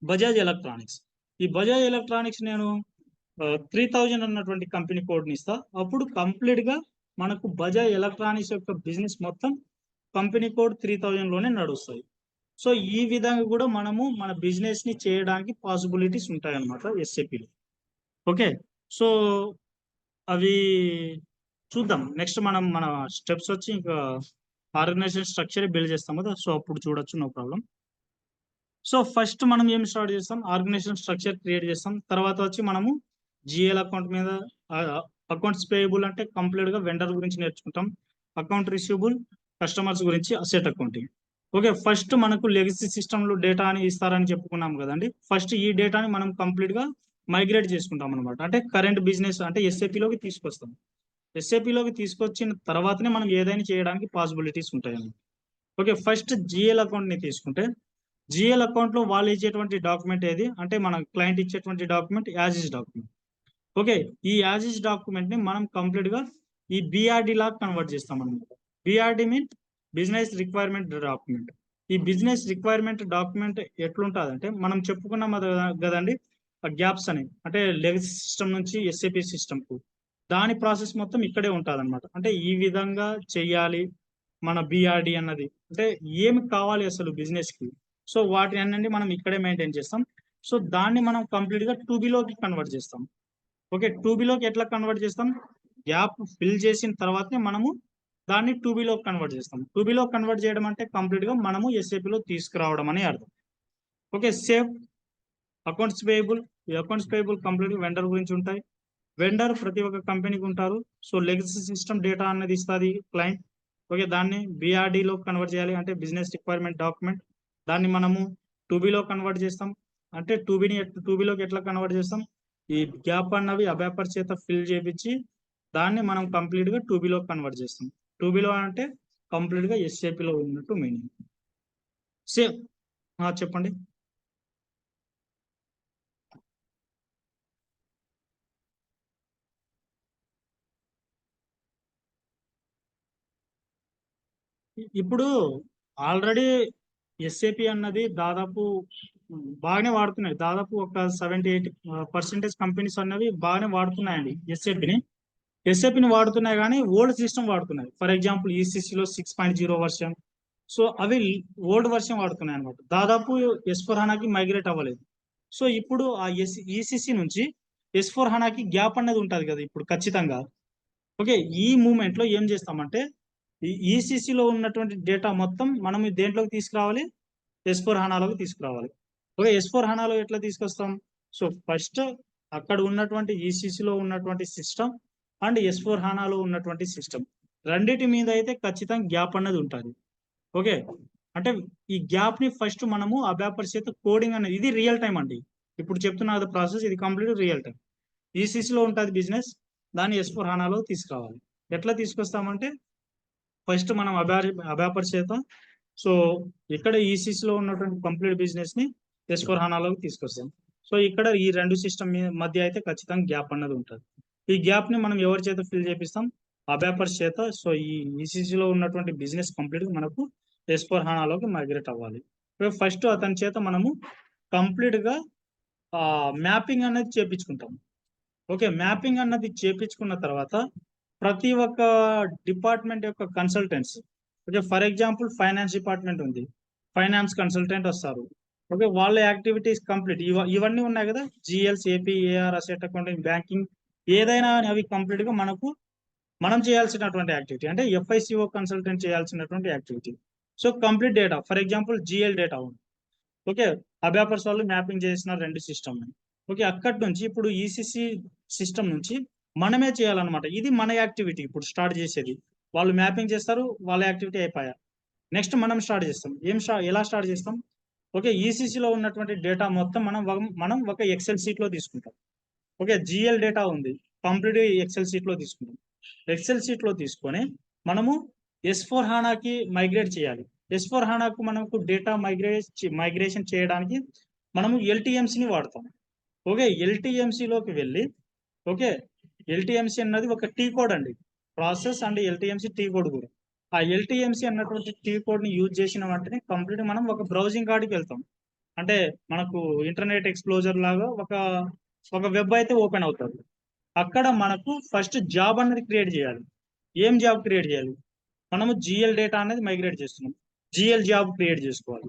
Bajaj electronics. ఈ బజాజ్ ఎలక్ట్రానిక్స్ నేను 3000 అన్నటువంటి కంపెనీ కోడ్ ని ఇస్తా. అప్పుడు కంప్లీట్ గా మనకు బజాజ్ ఎలక్ట్రానిక్స్ యొక్క బిజినెస్ మొత్తం కంపెనీ కోడ్ 3000 లోనే నడుస్తాయి. సో ఈ విధంగా కూడా మనము మన బిజినెస్ ని చేయడానికి పాసిబిలిటీస్ ఉంటాయి అన్నమాట ఎస్ఏపిలో. ఓకే, సో అవి చూద్దాం. నెక్స్ట్ మన స్టెప్స్ వచ్చి ఇంకా ఆర్గనైజేషన్ స్ట్రక్చర్ బిల్డ్ చేస్తాం కదా, సో అప్పుడు చూడొచ్చు, నో ప్రాబ్లం. సో ఫస్ట్ మనం ఏం స్టార్ట్ చేస్తాం, ఆర్గనైజేషన్ స్ట్రక్చర్ క్రియేట్ చేస్తాం. తర్వాత వచ్చి మనము జిఎల్ అకౌంట్ మీద అకౌంట్స్ పేయబుల్ అంటే కంప్లీట్ గా వెండర్ గురించి నేర్చుకుంటాం. అకౌంట్ రిసీవబుల్, కస్టమర్స్ గురించి, అసెట్ అకౌంటింగ్. ఓకే, ఫస్ట్ మనకు లెగసీ సిస్టంలో డేటా అని ఇస్తారని చెప్పుకున్నాం కదండి. ఫస్ట్ ఈ డేటాని మనం కంప్లీట్ గా మైగ్రేట్ చేసుకుంటాం అనమాట, అంటే కరెంట్ బిజినెస్ అంటే ఎస్ఏపిలోకి తీసుకొస్తాం. ఎస్ఏపిలోకి తీసుకొచ్చిన తర్వాతనే మనం ఏదైనా చేయడానికి పాసిబిలిటీస్ ఉంటాయి. ఓకే, ఫస్ట్ జిఎల్ అకౌంట్ ని తీసుకుంటే, జిఎల్ అకౌంట్ లో వాళ్ళు ఇచ్చేటువంటి డాక్యుమెంట్ ఏది అంటే మన క్లయింట్ ఇచ్చేటువంటి document as is document. Okay, ఈ యాజ్ ఇస్ డాక్యుమెంట్ ని మనం కంప్లీట్ గా ఈ బిఆర్డి లాగా కన్వర్ట్ చేస్తాం అనమాట. బిఆర్డి మీన్ బిజినెస్ రిక్వైర్మెంట్ డాక్యుమెంట్. ఈ బిజినెస్ రిక్వైర్మెంట్ డాక్యుమెంట్ ఎట్లుంటుంది అంటే మనం చెప్పుకున్నాం కదండి, గ్యాప్స్ అని, అంటే లెగసీ సిస్టమ్ నుంచి ఎస్ఏపి సిస్టమ్కు, దాని ప్రాసెస్ మొత్తం ఇక్కడే ఉంటుంది అనమాట. అంటే ఈ విధంగా చెయ్యాలి మన బిఆర్డి అన్నది, అంటే ఏమి కావాలి అసలు బిజినెస్ కి, సో వాటి అన్నీ మనం ఇక్కడే మెయింటైన్ చేస్తాం. సో దాన్ని మనం కంప్లీట్ గా టూబీలోకి కన్వర్ట్ చేస్తాం. ఓకే, టూబీలోకి ఎట్లా కన్వర్ట్ చేస్తాం, గ్యాప్ ఫిల్ చేసిన తర్వాతనే మనము దాన్ని టూబీలో కన్వర్ట్ చేస్తాం. టూబీలో కన్వర్ట్ చేయడం అంటే కంప్లీట్ గా మనము ఎస్ఏపిలో తీసుకురావడం అని అర్థం. Okay, save accounts payable. ఈ అకౌంట్స్ పేయబుల్ కంప్లీట్ వెండర్ గురించి ఉంటాయి. వెండర్ ప్రతి ఒక్క కంపెనీకి ఉంటారు. సో లెగసీ సిస్టమ్ డేటా అనేది ఇస్తుంది క్లయింట్. ఓకే, దాన్ని బిఆర్డిలో కన్వర్ట్ చేయాలి, అంటే బిజినెస్ రిక్వైర్మెంట్ డాక్యుమెంట్. దాన్ని మనము టూబీలో కన్వర్ట్ చేస్తాం. అంటే టూబీలోకి ఎట్లా కన్వర్ట్ చేస్తాం, ఈ గ్యాప్ అన్నవి అబ్యాపర్ చేత ఫిల్ చేపించి దాన్ని మనం కంప్లీట్ గా టూబీలో కన్వర్ట్ చేస్తాం. టూబీలో అంటే కంప్లీట్ గా ఎస్ఏపిలో ఉన్నట్టు మీనింగ్. సేమ్ చెప్పండి. ఇప్పుడు ఆల్రెడీ ఎస్ఏపి అన్నది దాదాపు బాగానే వాడుతున్నాయి. దాదాపు ఒక 78% కంపెనీస్ అన్నవి బాగానే వాడుతున్నాయండి ఎస్ఏపిని. ఎస్ఏపిని వాడుతున్నాయి కానీ ఓల్డ్ సిస్టమ్ వాడుతున్నాయి. ఫర్ ఎగ్జాంపుల్ ఈసీసీలో 6.0 వర్షన్, సో అవి ఓల్డ్ వర్షన్ వాడుతున్నాయి అనమాట. దాదాపు S4 హనాకి మైగ్రేట్ అవ్వలేదు. సో ఇప్పుడు ఆ ఈసీసీ నుంచి S4 హనాకి గ్యాప్ అనేది ఉంటుంది కదా ఇప్పుడు ఖచ్చితంగా. ఓకే, ఈ మూమెంట్ లో ఏం చేస్తామంటే ఈ ఈసీసీలో ఉన్నటువంటి డేటా మొత్తం మనం దేంట్లోకి తీసుకురావాలి, S4 హనాలోకి తీసుకురావాలి. ఓకే, S4 హనాలో ఎట్లా తీసుకొస్తాం, సో ఫస్ట్ అక్కడ ఉన్నటువంటి ఈసీసీలో ఉన్నటువంటి సిస్టమ్ అండ్ S4 హనాలో ఉన్నటువంటి సిస్టమ్ రెండింటి మీద అయితే ఖచ్చితంగా గ్యాప్ అన్నది ఉంటుంది. ఓకే, అంటే ఈ గ్యాప్ ని ఫస్ట్ మనము అబ్యాపర్ చేత కోడింగ్ అనేది, ఇది రియల్ టైం అండి. ఇప్పుడు చెప్తున్న ప్రాసెస్ ఇది కంప్లీట్ రియల్ టైం. ఈసీసీలో ఉంటుంది బిజినెస్, దాన్ని S4 హనాలో తీసుకురావాలి. ఎట్లా తీసుకొస్తామంటే ఫస్ట్ మనం అబ్యాపర్ చేత, సో ఇక్కడ ఈసీసీలో ఉన్నటువంటి కంప్లీట్ బిజినెస్ ని S4 హనాలోకి తీసుకొస్తాం. సో ఇక్కడ ఈ రెండు సిస్టమ్ మధ్య అయితే ఖచ్చితంగా గ్యాప్ అన్నది ఉంటుంది. ఈ గ్యాప్ ని మనం ఎవరి చేత ఫిల్ చేపిస్తాం, అబ్యాపర్ చేత. సో ఈ ఈసీసీలో ఉన్నటువంటి బిజినెస్ కంప్లీట్ గా మనకు S4 హనాలోకి మైగ్రేట్ అవ్వాలి. ఫస్ట్ అతని చేత మనము కంప్లీట్ గా మ్యాపింగ్ అనేది చేపించుకుంటాం. ఓకే, మ్యాపింగ్ అన్నది చేపించుకున్న తర్వాత ప్రతి ఒక్క డిపార్ట్మెంట్ యొక్క consultants, okay for example finance department ఉంది, ఫైనాన్స్ కన్సల్టెంట్ వస్తారు. ఓకే, వాళ్ళ యాక్టివిటీస్ కంప్లీట్ ఇవన్నీ ఉన్నాయి కదా, GLs, AP, AR, asset accounting, banking, ఏదైనా అవి కంప్లీట్ గా మనం చేయాల్సినటువంటి యాక్టివిటీ, అంటే ఎఫ్ఐసిఓ కన్సల్టెంట్ చేయాల్సినటువంటి activity. So complete data, for example GL data ఉంది. ఓకే, అబ్యాపర్స్ వాళ్ళు మ్యాపింగ్ చేసిన రెండు సిస్టమ్. ఓకే, అక్కడి నుంచి ఇప్పుడు ఈసీసీ సిస్టమ్ నుంచి మనమే చేయాలన్నమాట. ఇది మన యాక్టివిటీ ఇప్పుడు స్టార్ట్ చేసేది. వాళ్ళు మ్యాపింగ్ చేస్తారు, వాళ్ళ యాక్టివిటీ అయిపోయా. నెక్స్ట్ మనం స్టార్ట్ చేస్తాం. ఎలా స్టార్ట్ చేస్తాం, ఓకే ఈసీసీలో ఉన్నటువంటి డేటా మొత్తం మనం ఒక ఎక్సెల్ షీట్ లో తీసుకుంటాం. ఓకే, జిఎల్ డేటా ఉంది, కంప్లీట్ ఎక్సెల్ షీట్ లో తీసుకుంటాం. ఎక్సెల్ షీట్ లో తీసుకొని మనము S4 హానాకి మైగ్రేట్ చేయాలి. S4 హానాకు మనకు డేటా మైగ్రేషన్ చేయడానికి మనము ఎల్టీఎంసీని వాడతాం. ఓకే, ఎల్టీఎంసీలోకి వెళ్ళి, ఓకే ఎల్టీఎంసీ అన్నది ఒక టీ కోడ్ అండి, ప్రాసెస్ అండ్ ఎల్టీఎంసీ టీ కోడ్ కూడా. ఆ ఎల్టీఎంసీ అన్నటువంటి టీ కోడ్ ని యూజ్ చేసిన వెంటనే కంప్లీట్ మనం ఒక బ్రౌజింగ్ కార్డుకి వెళ్తాం. అంటే మనకు ఇంటర్నెట్ ఎక్స్ప్లోజర్ లాగా ఒక వెబ్ అయితే ఓపెన్ అవుతుంది. అక్కడ మనకు ఫస్ట్ జాబ్ అనేది క్రియేట్ చేయాలి. ఏం జాబ్ క్రియేట్ చేయాలి, మనము జిఎల్ డేటా అనేది మైగ్రేట్ చేస్తున్నాం, జిఎల్ జాబ్ క్రియేట్ చేసుకోవాలి.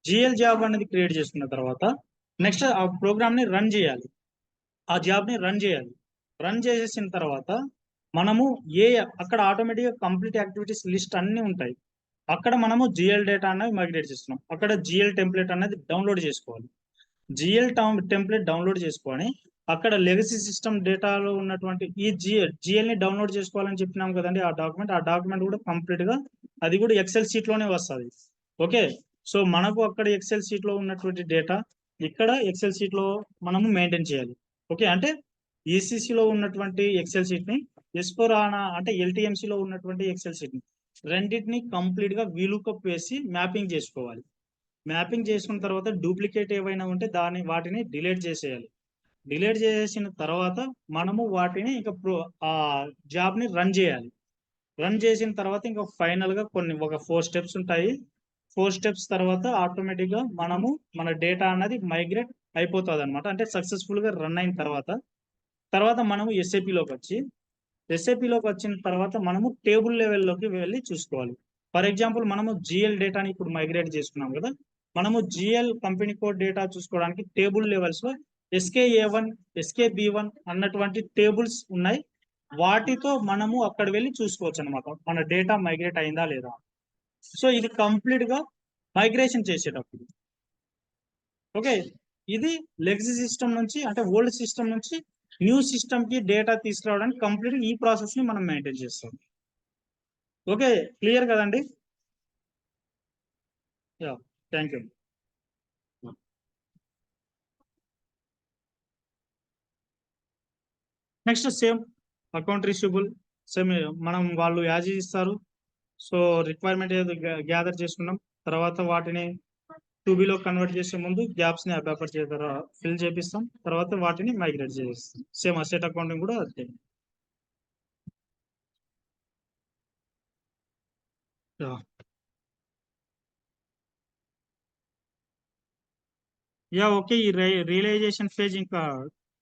జిఎల్ జాబ్ అనేది క్రియేట్ చేసుకున్న తర్వాత నెక్స్ట్ ఆ ప్రోగ్రామ్ ని రన్ చేయాలి, ఆ జాబ్ ని రన్ చేయాలి. రన్ చేసేసిన తర్వాత మనము అక్కడ ఆటోమేటిక్గా కంప్లీట్ యాక్టివిటీస్ లిస్ట్ అన్ని ఉంటాయి. అక్కడ మనము జిఎల్ డేటా అనేది మైగ్రేట్ చేస్తున్నాం. అక్కడ జిఎల్ టెంప్లెట్ అనేది డౌన్లోడ్ చేసుకోవాలి. జిఎల్ టెంప్లెట్ డౌన్లోడ్ చేసుకొని అక్కడ లెగసీ సిస్టమ్ డేటాలో ఉన్నటువంటి ఈ జిఎల్ ని డౌన్లోడ్ చేసుకోవాలని చెప్పినాం కదండి, ఆ డాక్యుమెంట్ కూడా కంప్లీట్ గా అది కూడా ఎక్సెల్ షీట్ లోనే వస్తుంది. ఓకే, సో మనకు అక్కడ ఎక్సెల్ షీట్ లో ఉన్నటువంటి డేటా ఇక్కడ ఎక్సెల్ షీట్ లో మనము మెయింటైన్ చేయాలి. ఓకే, అంటే ఈసీసీలో ఉన్నటువంటి ఎక్సెల్ షీట్ ని S4 అంటే ఎల్టీఎంసీలో ఉన్నటువంటి ఎక్సెల్ షీట్ ని రెండింటిని కంప్లీట్ గా వీలుకప్ వేసి మ్యాపింగ్ చేసుకోవాలి. మ్యాపింగ్ చేసుకున్న తర్వాత డూప్లికేట్ ఏవైనా ఉంటే వాటిని డిలీట్ చేసేయాలి. డిలీట్ చేసిన తర్వాత మనము వాటిని ఇంకా ఆ జాబ్ ని రన్ చేయాలి. రన్ చేసిన తర్వాత ఇంకా ఫైనల్ గా ఒక 4 స్టెప్స్ ఉంటాయి. 4 స్టెప్స్ తర్వాత ఆటోమేటిక్ గా మనము మన డేటా అన్నది మైగ్రేట్ అయిపోతుంది అనమాట. అంటే సక్సెస్ఫుల్ గా రన్ అయిన తర్వాత మనము ఎస్ఏపిలోకి వచ్చి ఎస్ఏపిలోకి వచ్చిన తర్వాత మనము టేబుల్ లెవెల్లోకి వెళ్ళి చూసుకోవాలి. ఫర్ ఎగ్జాంపుల్ మనము జిఎల్ డేటాని ఇప్పుడు మైగ్రేట్ చేసుకున్నాం కదా, మనము జిఎల్ కంపెనీ కోడ్ డేటా చూసుకోవడానికి టేబుల్ లెవెల్స్ లో SKA1 SKB1 అన్నటువంటి టేబుల్స్ ఉన్నాయి. వాటితో మనము అక్కడ వెళ్ళి చూసుకోవచ్చు అనమాట మన డేటా మైగ్రేట్ అయిందా లేదా. సో ఇది కంప్లీట్ గా మైగ్రేషన్ చేసేటప్పుడు. ఓకే, ఇది లెగసీ సిస్టమ్ నుంచి అంటే ఓల్డ్ సిస్టమ్ నుంచి న్యూ సిస్టమ్ కి డేటా తీసుకురావడానికి కంప్లీట్ ఈ ప్రాసెస్ ని మనం మెయింటైన్ చేస్తాం. ఓకే, క్లియర్ కదండి? Yeah, thank you. Next same account receivable same మనం వాళ్ళు యాజ్ ఇస్తారు. సో రిక్వైర్మెంట్ ఏదో గ్యాదర్ చేసుకున్నాం, తర్వాత వాటిని టూబీలో కన్వర్ట్ చేసే ముందు గ్యాప్స్ ని అబ్యాపర్ ఫిల్ చేపిస్తాం, తర్వాత వాటిని మైగ్రేట్ చేస్తాం. సేమ్ అసెట్ అకౌంటింగ్ కూడా అదే. యా ఓకే, ఈ రియలైజేషన్ ఫేజ్ ఇంకా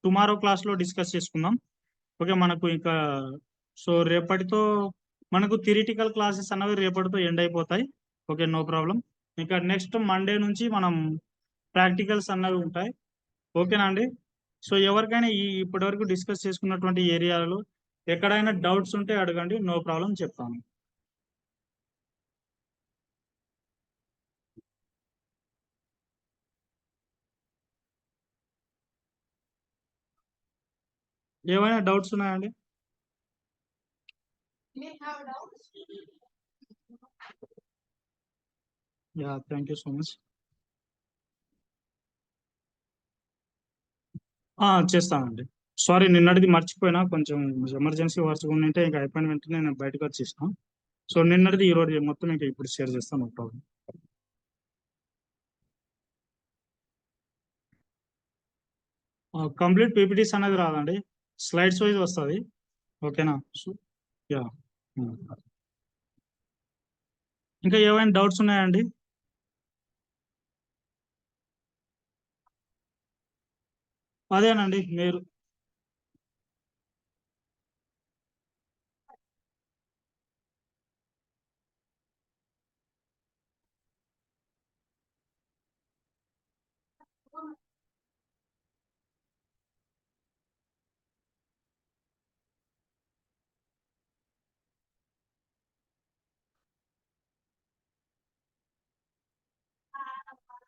టుమారో క్లాస్ లో డిస్కస్ చేసుకుందాం. ఓకే, మనకు ఇంకా సో రేపటితో మనకు థియరిటికల్ క్లాసెస్ అన్నవి రేపటితో ఎండ్ అయిపోతాయి. Okay, no problem. ఇంకా నెక్స్ట్ మండే నుంచి మనం ప్రాక్టికల్స్ అన్నవి ఉంటాయి. ఓకేనా అండి? సో ఎవరికైనా ఇప్పటివరకు డిస్కస్ చేసుకున్నటువంటి ఏరియాలలో ఎక్కడైనా డౌట్స్ ఉంటే అడగండి, నో ప్రాబ్లం, చెప్తాను. ఏమైనా డౌట్స్ ఉన్నాయండి? Yeah, thank you so much. చేస్తానండి. సారీ, నిన్నటిది మర్చిపోయినా, కొంచెం ఎమర్జెన్సీ వర్క్ ఉండింటే ఇంకా అయిపోయిన వెంటనే నేను బయటకు వచ్చేసాను. సో నిన్నటిది ఈ రోజు మొత్తం ఇంకా ఇప్పుడు షేర్ చేస్తాను, నో ప్రాబ్లం. కంప్లీట్ పీపీటీస్ అనేది రాదండి, స్లైడ్స్ వైజ్ వస్తుంది. ఓకేనా? యా. ఇంకా ఏమైనా డౌట్స్ ఉన్నాయండి? అదేనండి, మీరు